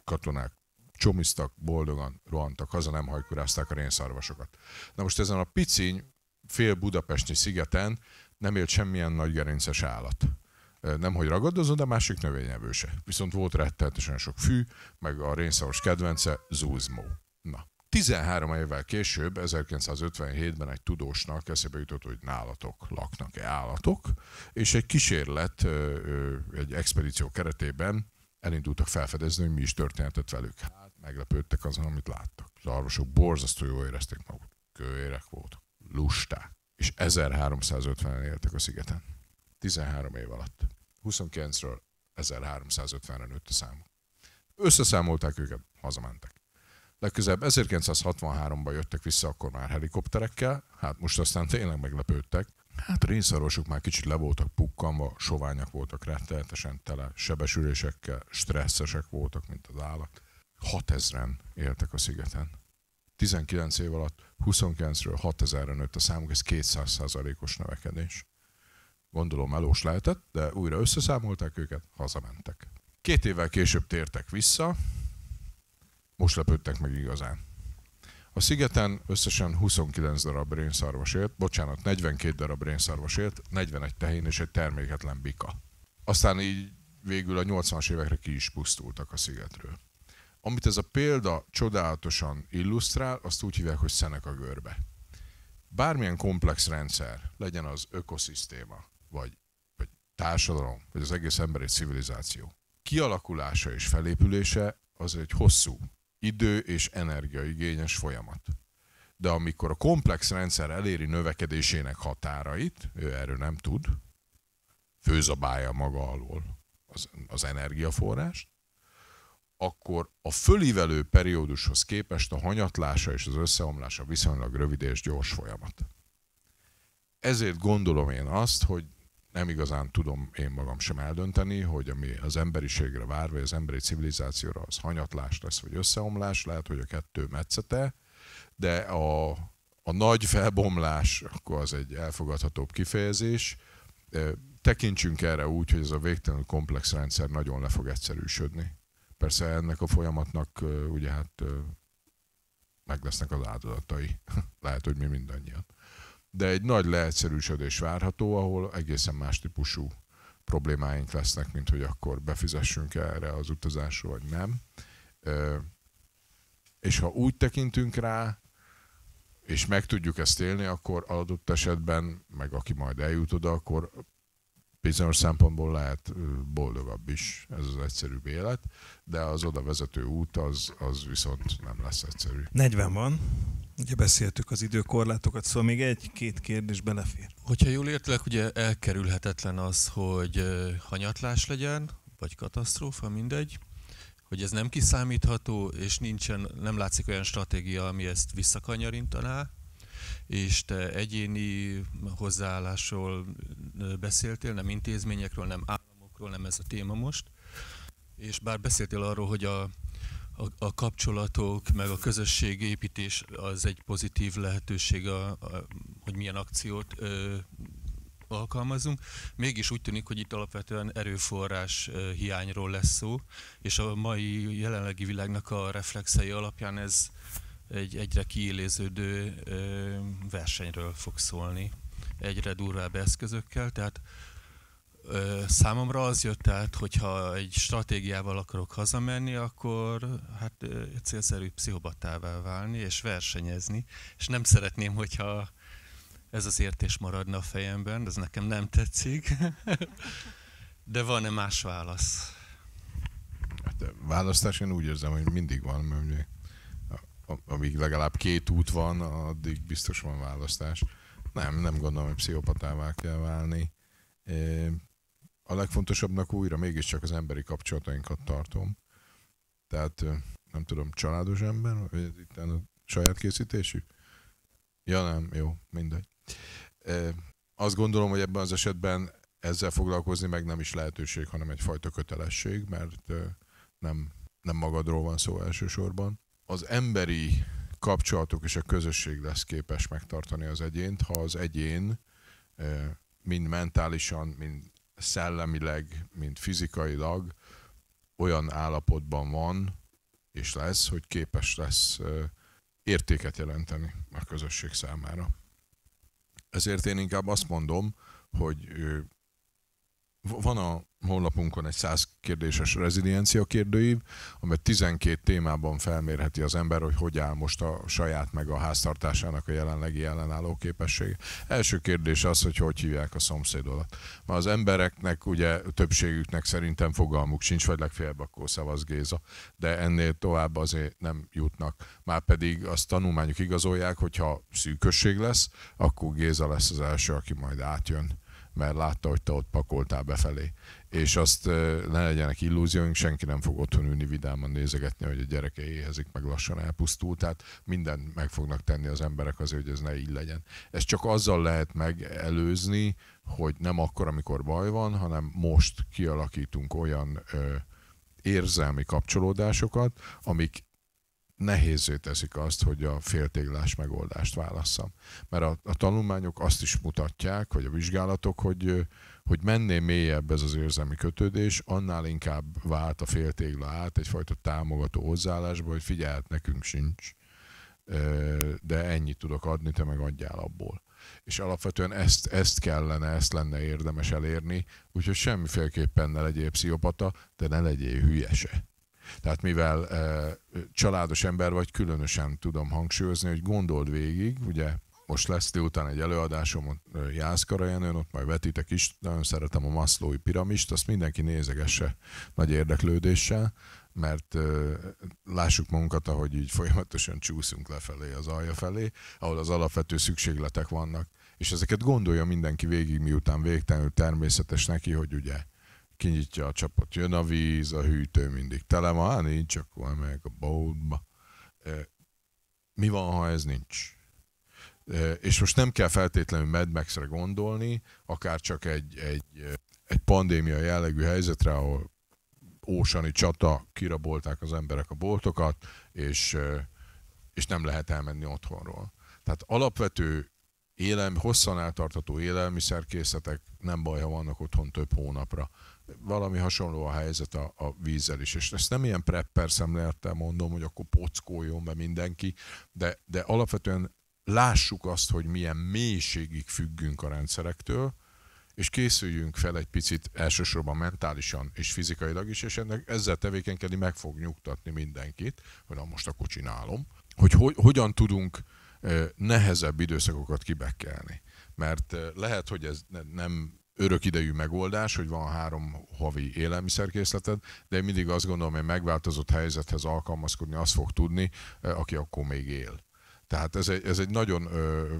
Katonák csomiztak, boldogan rohantak haza, nem hajkurázták a rénszarvasokat. Na most ezen a piciny, fél budapesti szigeten nem élt semmilyen nagy gerinces állat. Nemhogy ragadozó, de másik növényevő. Viszont volt rettenetesen sok fű, meg a rénszarvas kedvence zúzmó. Na. 13 évvel később, 1957-ben egy tudósnak eszébe jutott, hogy nálatok laknak-e állatok, és egy kísérlet, egy expedíció keretében elindultak felfedezni, hogy mi is történhetett velük. Hát meglepődtek azon, amit láttak. Az orvosok borzasztó jól érezték magukat. Kőérek voltak, lusták, és 1350-en éltek a szigeten. 13 év alatt. 29-ről 1350-re nőtt a számuk. Összeszámolták őket, hazamentek. Legközelebb 1963-ban jöttek vissza, akkor már helikopterekkel, hát most aztán tényleg meglepődtek. Hát a rénszarvasok már kicsit le voltak pukkanva, soványak voltak, rettenetesen tele sebesülésekkel, stresszesek voltak, mint az állat. 6000-en éltek a szigeten. 19 év alatt 29-ről 6000-re nőtt a számuk, ez 200%-os növekedés. Gondolom melós lehetett, de újra összeszámolták őket, hazamentek. 2 évvel később tértek vissza, most lepődtek meg igazán. A szigeten összesen 29 darab rénszarvas élt, 42 darab rénszarvas élt, 41 tehén és egy terméketlen bika. Aztán így végül a 80-as évekre ki is pusztultak a szigetről. Amit ez a példa csodálatosan illusztrál, azt úgy hívják, hogy Seneca görbe. Bármilyen komplex rendszer, legyen az ökoszisztéma, vagy társadalom, vagy az egész emberi civilizáció, kialakulása és felépülése az egy hosszú, idő- és energiaigényes folyamat. De amikor a komplex rendszer eléri növekedésének határait, ő erről nem tud, főzabálja maga alól az energiaforrást, akkor a fölívelő periódushoz képest a hanyatlása és az összeomlása viszonylag rövid és gyors folyamat. Ezért gondolom én azt, hogy nem igazán tudom én magam sem eldönteni, hogy ami az emberiségre vár, vagy az emberi civilizációra, az hanyatlás lesz, vagy összeomlás, lehet, hogy a kettő metszete, de a nagy felbomlás, akkor az egy elfogadhatóbb kifejezés. Tekintsünk erre úgy, hogy ez a végtelenül komplex rendszer nagyon le fog egyszerűsödni. Persze ennek a folyamatnak ugye hát meg lesznek az áldozatai. Lehet, hogy mi mindannyian. De egy nagy leegyszerűsödés várható, ahol egészen más típusú problémáink lesznek, mint hogy akkor befizessünk erre az utazásra, vagy nem. És ha úgy tekintünk rá, és meg tudjuk ezt élni, akkor adott esetben, meg aki majd eljut oda, akkor bizonyos szempontból lehet boldogabb is, ez az egyszerűbb élet, de az oda vezető út az viszont nem lesz egyszerű. 40 van. Ugye beszéltük az időkorlátokat, szóval még egy-két kérdés belefér. Hogyha jól értelek, ugye elkerülhetetlen az, hogy hanyatlás legyen, vagy katasztrófa, mindegy, hogy ez nem kiszámítható, és nem látszik olyan stratégia, ami ezt visszakanyarintaná, és te egyéni hozzáállásról beszéltél, nem intézményekről, nem államokról, nem ez a téma most, és bár beszéltél arról, hogy a kapcsolatok, meg a közösségépítés az egy pozitív lehetőség, hogy milyen akciót alkalmazunk. Mégis úgy tűnik, hogy itt alapvetően erőforrás hiányról lesz szó, és a mai jelenlegi világnak a reflexei alapján ez egy egyre kiéléződő versenyről fog szólni, egyre durvább eszközökkel, tehát számomra az jött át, hogyha egy stratégiával akarok hazamenni, akkor hát célszerű pszichopatává válni és versenyezni, és nem szeretném, hogyha ez az értés maradna a fejemben, ez nekem nem tetszik, de van-e más válasz? Hát választás én úgy érzem, hogy mindig van, mert amíg legalább 2 út van, addig biztos van választás. Nem gondolom, hogy pszichopatává kell válni. A legfontosabbnak újra mégiscsak az emberi kapcsolatainkat tartom. Tehát nem tudom, családos ember, vagy ez itt a saját készítésű? Ja nem, jó, mindegy. Azt gondolom, hogy ebben az esetben ezzel foglalkozni meg nem is lehetőség, hanem egyfajta kötelesség, mert nem magadról van szó elsősorban. Az emberi kapcsolatok és a közösség lesz képes megtartani az egyént, ha az egyén mind mentálisan, mind szellemileg, mind fizikailag olyan állapotban van és lesz, hogy képes lesz értéket jelenteni a közösség számára. Ezért én inkább azt mondom, hogy van a honlapunkon egy 100 kérdéses reziliencia kérdőív, amely 12 témában felmérheti az ember, hogy áll most a saját meg a háztartásának a jelenlegi ellenálló képessége. Első kérdés az, hogy hívják a szomszédodat. Ma az embereknek, ugye többségüknek szerintem fogalmuk sincs, vagy legfeljebb akkor szavaz Géza, de ennél tovább azért nem jutnak. Márpedig azt tanulmányok igazolják, hogyha szűkösség lesz, akkor Géza lesz az első, aki majd átjön, mert látta, hogy te ott pakoltál befelé. És azt ne legyenek illúzióink, senki nem fog otthon ülni vidáman nézegetni, hogy a gyereke éhezik, meg lassan elpusztul. Tehát mindent meg fognak tenni az emberek azért, hogy ez ne így legyen. Ez csak azzal lehet megelőzni, hogy nem akkor, amikor baj van, hanem most kialakítunk olyan érzelmi kapcsolódásokat, amik nehézzé teszik azt, hogy a féltéglás megoldást válasszam. Mert a tanulmányok azt is mutatják, vagy a vizsgálatok, hogy mennél mélyebb ez az érzelmi kötődés, annál inkább vált a féltégla át egyfajta támogató hozzáállásba, hogy figyelj, nekünk sincs, de ennyit tudok adni, te meg adjál abból. És alapvetően ezt lenne érdemes elérni, úgyhogy semmiféleképpen ne legyél pszichopata, de ne legyél hülye se. Tehát mivel családos ember vagy, különösen tudom hangsúlyozni, hogy gondold végig, ugye most lesz délután egy előadásom Jászkara Jenőn, ott majd vetitek is, nagyon szeretem a Maslowi piramist, azt mindenki nézegesse nagy érdeklődéssel, mert lássuk magunkat, ahogy így folyamatosan csúszunk lefelé az alja felé, ahol az alapvető szükségletek vannak. És ezeket gondolja mindenki végig, miután végtelenül természetes neki, hogy ugye kinyitja a csapot, jön a víz, a hűtő mindig tele van, nincs, akkor meg a boltba. Mi van, ha ez nincs? És most nem kell feltétlenül Mad Max-re gondolni, akár csak egy pandémia jellegű helyzetre, ahol ósani csata, kirabolták az emberek a boltokat, és nem lehet elmenni otthonról. Tehát alapvető hosszan eltartató élelmiszerkészletek, nem baj, ha vannak otthon több hónapra. Valami hasonló a helyzet a vízzel is. És ezt nem ilyen prepper szemlélettel mondom, hogy akkor pockoljon be mindenki, de alapvetően lássuk azt, hogy milyen mélységig függünk a rendszerektől, és készüljünk fel egy picit elsősorban mentálisan és fizikailag is, és ezzel tevékenykedni meg fog nyugtatni mindenkit, hogy na most akkor csinálom, hogy hogyan tudunk nehezebb időszakokat kibekkelni. Mert lehet, hogy ez nem örök idejű megoldás, hogy van 3 havi élelmiszerkészleted, de én mindig azt gondolom, hogy megváltozott helyzethez alkalmazkodni azt fog tudni, aki akkor még él. Tehát ez egy nagyon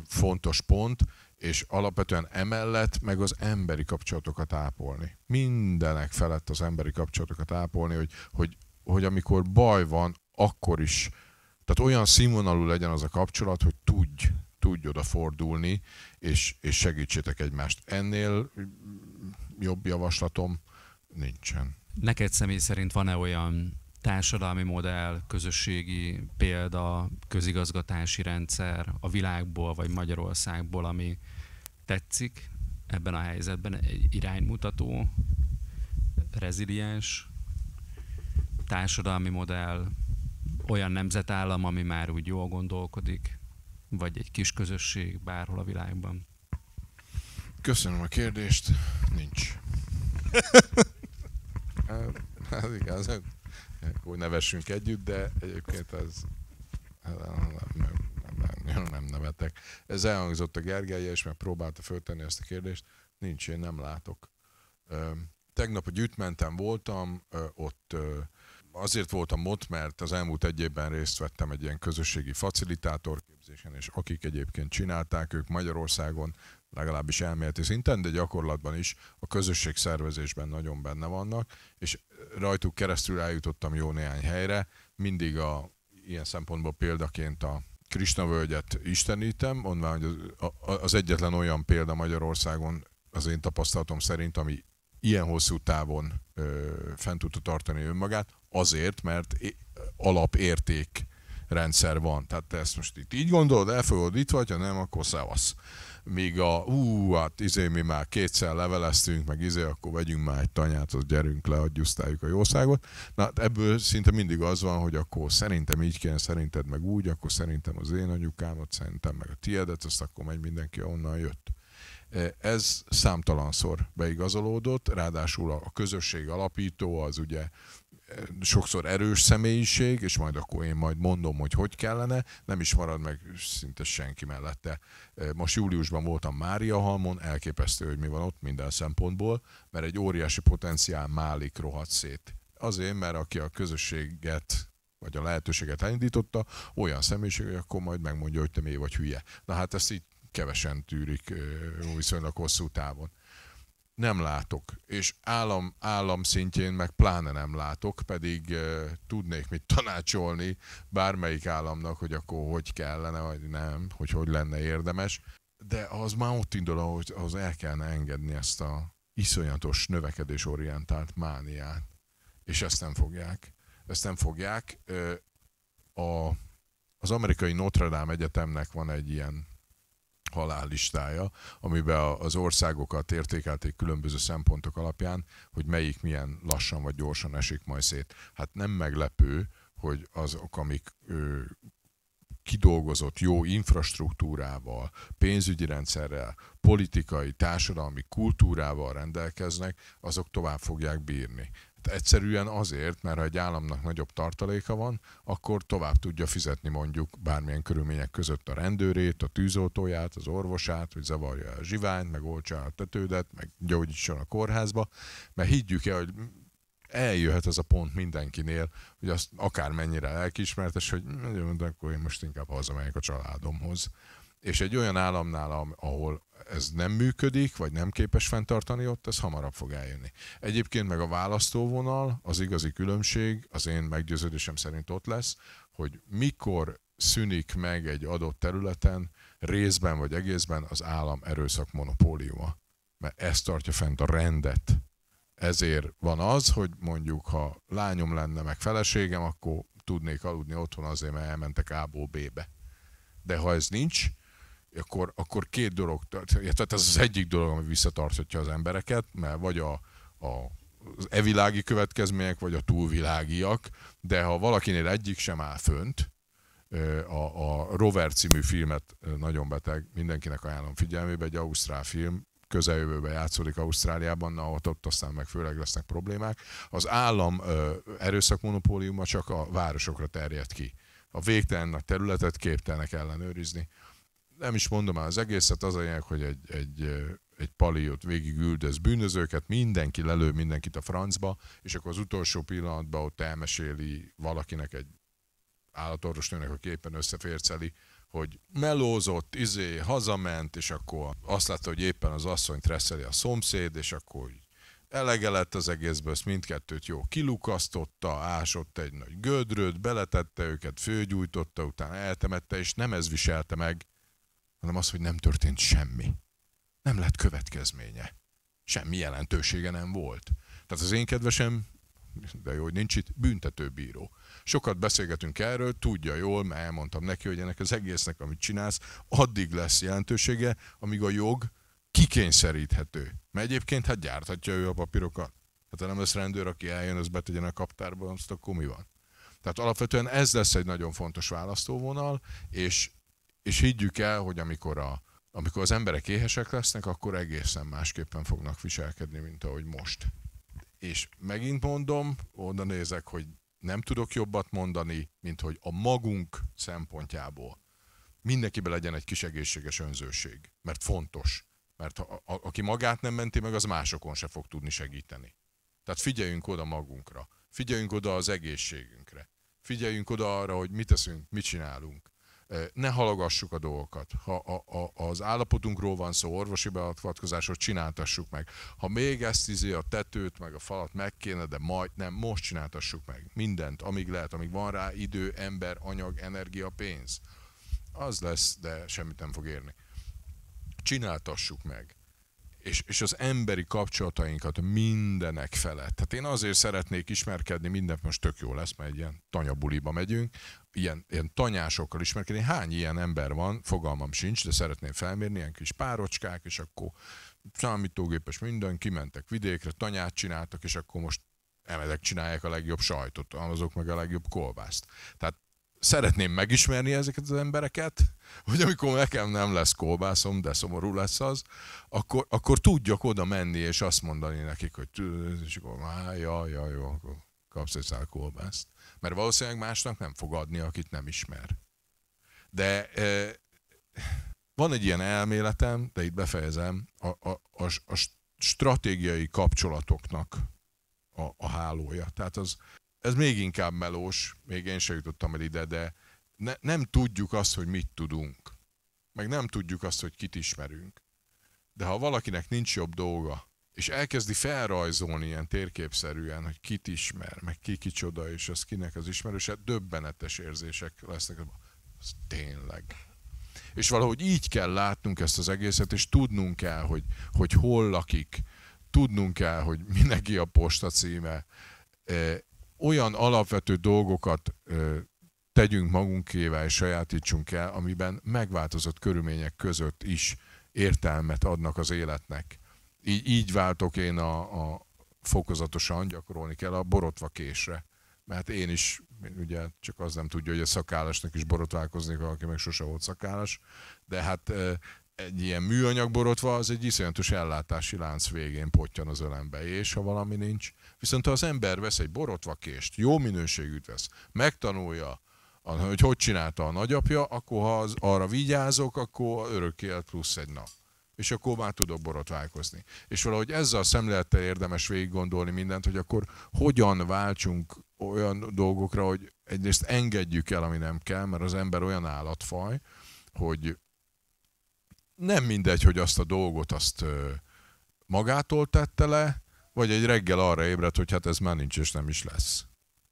fontos pont, és alapvetően emellett meg az emberi kapcsolatokat ápolni. Mindenek felett az emberi kapcsolatokat ápolni, hogy amikor baj van, akkor is, tehát olyan színvonalú legyen az a kapcsolat, hogy tudj odafordulni, és segítsétek egymást. Ennél jobb javaslatom nincsen. Neked személy szerint van-e olyan társadalmi modell, közösségi példa, közigazgatási rendszer a világból vagy Magyarországból, ami tetszik ebben a helyzetben, egy iránymutató, reziliens társadalmi modell, olyan nemzetállam, ami már úgy jól gondolkodik, vagy egy kis közösség bárhol a világban? Köszönöm a kérdést. Nincs. Ez igaz, hogy nevessünk együtt, de egyébként ez nem nevetek. Ez elhangzott a Gergelye, és meg próbálta föltenni ezt a kérdést. Nincs, én nem látok. Tegnap a Gyűjtmenten voltam, ott azért voltam ott, mert az elmúlt 1 évben részt vettem egy ilyen közösségi facilitátorképzésen, és akik egyébként csinálták, ők Magyarországon legalábbis elméleti szinten, de gyakorlatban is a közösségszervezésben nagyon benne vannak, és rajtuk keresztül eljutottam jó néhány helyre, mindig ilyen szempontból példaként a Krisnavölgyet istenítem, mondván, hogy az egyetlen olyan példa Magyarországon az én tapasztalatom szerint, ami ilyen hosszú távon fent tudta tartani önmagát, azért, mert alapértékrendszer van. Tehát te ezt most itt így gondolod, elfogadod itt vagy, ha nem, akkor szevasz. Míg mi már 2-szer leveleztünk, meg akkor vegyünk már egy tanyát, az gyerünk le, adjusztáljuk a jószágot. Na, ebből szinte mindig az van, hogy akkor szerintem így kéne, szerinted meg úgy, akkor szerintem az én anyukámat, szerintem meg a tiédet, azt akkor megy mindenki, ahonnan jött. Ez számtalanszor beigazolódott, ráadásul a közösség alapító az ugye sokszor erős személyiség, és majd akkor én mondom, hogy kellene, nem is marad meg szinte senki mellette. Most júliusban voltam Máriahalmon, elképesztő, hogy mi van ott minden szempontból, mert egy óriási potenciál málik rohadt szét. Azért, mert aki a közösséget vagy a lehetőséget elindította, olyan személyiség, hogy akkor majd megmondja, hogy te mély vagy hülye. Na hát ezt így kevesen tűrik viszonylag hosszú távon. Nem látok, és állam szintjén meg pláne nem látok, pedig tudnék mit tanácsolni bármelyik államnak, hogy akkor hogy kellene, vagy nem, hogy lenne érdemes, de az már ott indul, hogy az el kellene engedni ezt a iszonyatos növekedésorientált mániát, és ezt nem fogják. Az amerikai Notre Dame Egyetemnek van egy ilyen halállistája, amiben az országokat értékelték különböző szempontok alapján, hogy melyik milyen lassan vagy gyorsan esik majd szét. Hát nem meglepő, hogy azok, amik kidolgozott jó infrastruktúrával, pénzügyi rendszerrel, politikai, társadalmi kultúrával rendelkeznek, azok tovább fogják bírni. Hát egyszerűen azért, mert ha egy államnak nagyobb tartaléka van, akkor tovább tudja fizetni mondjuk bármilyen körülmények között a rendőrét, a tűzoltóját, az orvosát, hogy zavarja a zsiványt, meg oltsa a tetődet, meg gyógyítson a kórházba, mert higgyük el, hogy eljöhet az a pont mindenkinél, hogy azt akármennyire lelkiismeretes, hogy akkor én most inkább hazamegyek a családomhoz. És egy olyan államnál, ahol ez nem működik, vagy nem képes fenntartani ott, ez hamarabb fog eljönni. Egyébként meg a választóvonal, az igazi különbség, az én meggyőződésem szerint ott lesz, hogy mikor szűnik meg egy adott területen, részben vagy egészben az állam erőszak monopóliuma. Mert ez tartja fent a rendet. Ezért van az, hogy mondjuk, ha lányom lenne meg feleségem, akkor tudnék aludni otthon azért, mert elmentek A-ból B-be. De ha ez nincs, akkor két dolog, tehát ez az egyik dolog, ami visszatarthatja az embereket, mert vagy az evilági következmények, vagy a túlvilágiak, de ha valakinél egyik sem áll fönt, a Rover című filmet nagyon beteg, mindenkinek ajánlom figyelmébe, egy ausztrál film, közeljövőben játszódik Ausztráliában, ott aztán meg főleg lesznek problémák. Az állam erőszakmonopóliuma csak a városokra terjed ki. A végtelen nagy területet képtelenek ellenőrizni. Nem is mondom el az egészet, az a lényeg, hogy egy pali ott végig üldöz bűnözőket, mindenki lelő mindenkit a francba, és akkor az utolsó pillanatban ott elmeséli valakinek, egy állatorvosnőnek, aki éppen összeférceli, hogy melózott, hazament, és akkor azt látta, hogy éppen az asszonyt resszeli a szomszéd, és akkor elege lett az egészből, ezt mindkettőt jó kilukasztotta, ásott egy nagy gödröt, beletette őket, főgyújtotta, utána eltemette, és nem ez viselte meg, hanem az, hogy nem történt semmi. Nem lett következménye. Semmi jelentősége nem volt. Tehát az én kedvesem, de jó, hogy nincs itt, büntetőbíró. Sokat beszélgetünk erről, tudja jól, mert elmondtam neki, hogy ennek az egésznek, amit csinálsz, addig lesz jelentősége, amíg a jog kikényszeríthető. Mert egyébként hát gyárthatja ő a papírokat. Hát ha nem lesz rendőr, aki eljön, az betegyen a kaptárba, azt akkor mi van? Tehát alapvetően ez lesz egy nagyon fontos választóvonal, és higgyük el, hogy amikor az emberek éhesek lesznek, akkor egészen másképpen fognak viselkedni, mint ahogy most. És megint mondom, oda nézek, hogy nem tudok jobbat mondani, mint hogy a magunk szempontjából mindenkiben legyen egy kis egészséges önzőség. Mert fontos. Mert aki magát nem menti meg, az másokon se fog tudni segíteni. Tehát figyeljünk oda magunkra. Figyeljünk oda az egészségünkre. Figyeljünk oda arra, hogy mit teszünk, mit csinálunk. Ne halogassuk a dolgokat. Ha az állapotunkról van szó, orvosi beavatkozásról, csináltassuk meg. Ha még ezt a tetőt, meg a falat meg kéne, de majd nem, most csináltassuk meg. Mindent, amíg lehet, amíg van rá idő, ember, anyag, energia, pénz. Az lesz, de semmit nem fog érni. Csináltassuk meg. És az emberi kapcsolatainkat mindenek felett. Tehát én azért szeretnék ismerkedni, mindent most tök jó lesz, mert egy ilyen tanyabuliba megyünk, ilyen tanyásokkal ismerkedni. Hány ilyen ember van, fogalmam sincs, de szeretném felmérni, ilyen kis párocskák, és akkor számítógépes minden, kimentek vidékre, tanyát csináltak, és akkor most emedek csinálják a legjobb sajtot, azok meg a legjobb kolbászt. Tehát szeretném megismerni ezeket az embereket, hogy amikor nekem nem lesz kolbászom, de szomorú lesz az, akkor tudjak oda menni és azt mondani nekik, hogy és akkor, jó, akkor kapsz egy szál kolbászt. Mert valószínűleg másnak nem fog adni, akit nem ismer. De van egy ilyen elméletem, de itt befejezem, a stratégiai kapcsolatoknak a hálója. Tehát ez még inkább melós, még én sem jutottam el ide, de nem tudjuk azt, hogy mit tudunk. Meg nem tudjuk azt, hogy kit ismerünk. De ha valakinek nincs jobb dolga, és elkezdi felrajzolni ilyen térképszerűen, hogy kit ismer, meg ki kicsoda, és az kinek az ismerőse, döbbenetes érzések lesznek. Az tényleg. És valahogy így kell látnunk ezt az egészet, és tudnunk kell, hogy hol lakik, tudnunk kell, hogy mi neki a postacíme. Olyan alapvető dolgokat tegyünk magunkével és sajátítsunk el, amiben megváltozott körülmények között is értelmet adnak az életnek. Így váltok én a fokozatosan, gyakorolni kell a borotvakésre. Mert én is, ugye csak az nem tudja, hogy a szakállasnak is borotválkozni, valaki meg sose volt szakállas, de hát egy ilyen műanyag borotva az egy iszonyatos ellátási lánc végén pottyan az ölembe, és ha valami nincs. Viszont ha az ember vesz egy borotvakést, jó minőségűt vesz, megtanulja, hogy csinálta a nagyapja, akkor ha arra vigyázok, akkor örök élet plusz egy nap. És akkor már tudok borotválkozni. És valahogy ezzel a szemlélettel érdemes végig gondolni mindent, hogy akkor hogyan váltsunk olyan dolgokra, hogy egyrészt engedjük el, ami nem kell, mert az ember olyan állatfaj, hogy nem mindegy, hogy azt a dolgot azt magától tette le, vagy egy reggel arra ébred, hogy hát ez már nincs és nem is lesz.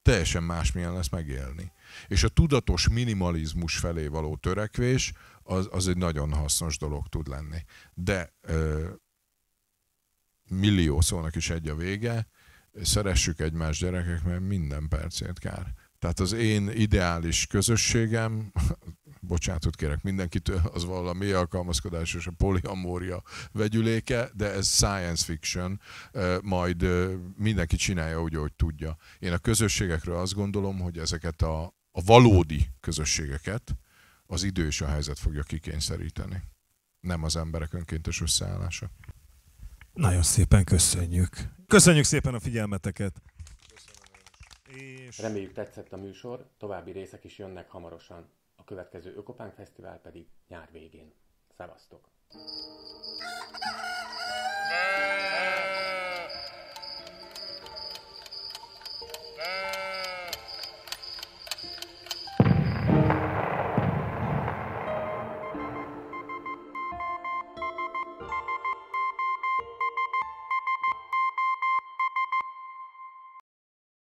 Teljesen másmilyen lesz megélni. És a tudatos minimalizmus felé való törekvés az egy nagyon hasznos dolog tud lenni. De millió szónak is egy a vége, szeressük egymást, gyerekek, mert minden percét kár. Tehát az én ideális közösségem, bocsánatot kérek mindenkitől, az valami alkalmazkodásos a poliamória vegyüléke, de ez science fiction, majd mindenki csinálja úgy, ahogy tudja. Én a közösségekről azt gondolom, hogy ezeket a valódi közösségeket az idő és a helyzet fogja kikényszeríteni. Nem az emberek önkéntes összeállása. Nagyon szépen köszönjük. Köszönjük szépen a figyelmeteket. És... Reméljük tetszett a műsor, további részek is jönnek hamarosan. A következő Ökopánk Fesztivál pedig nyár végén. Szevasztok! Bye.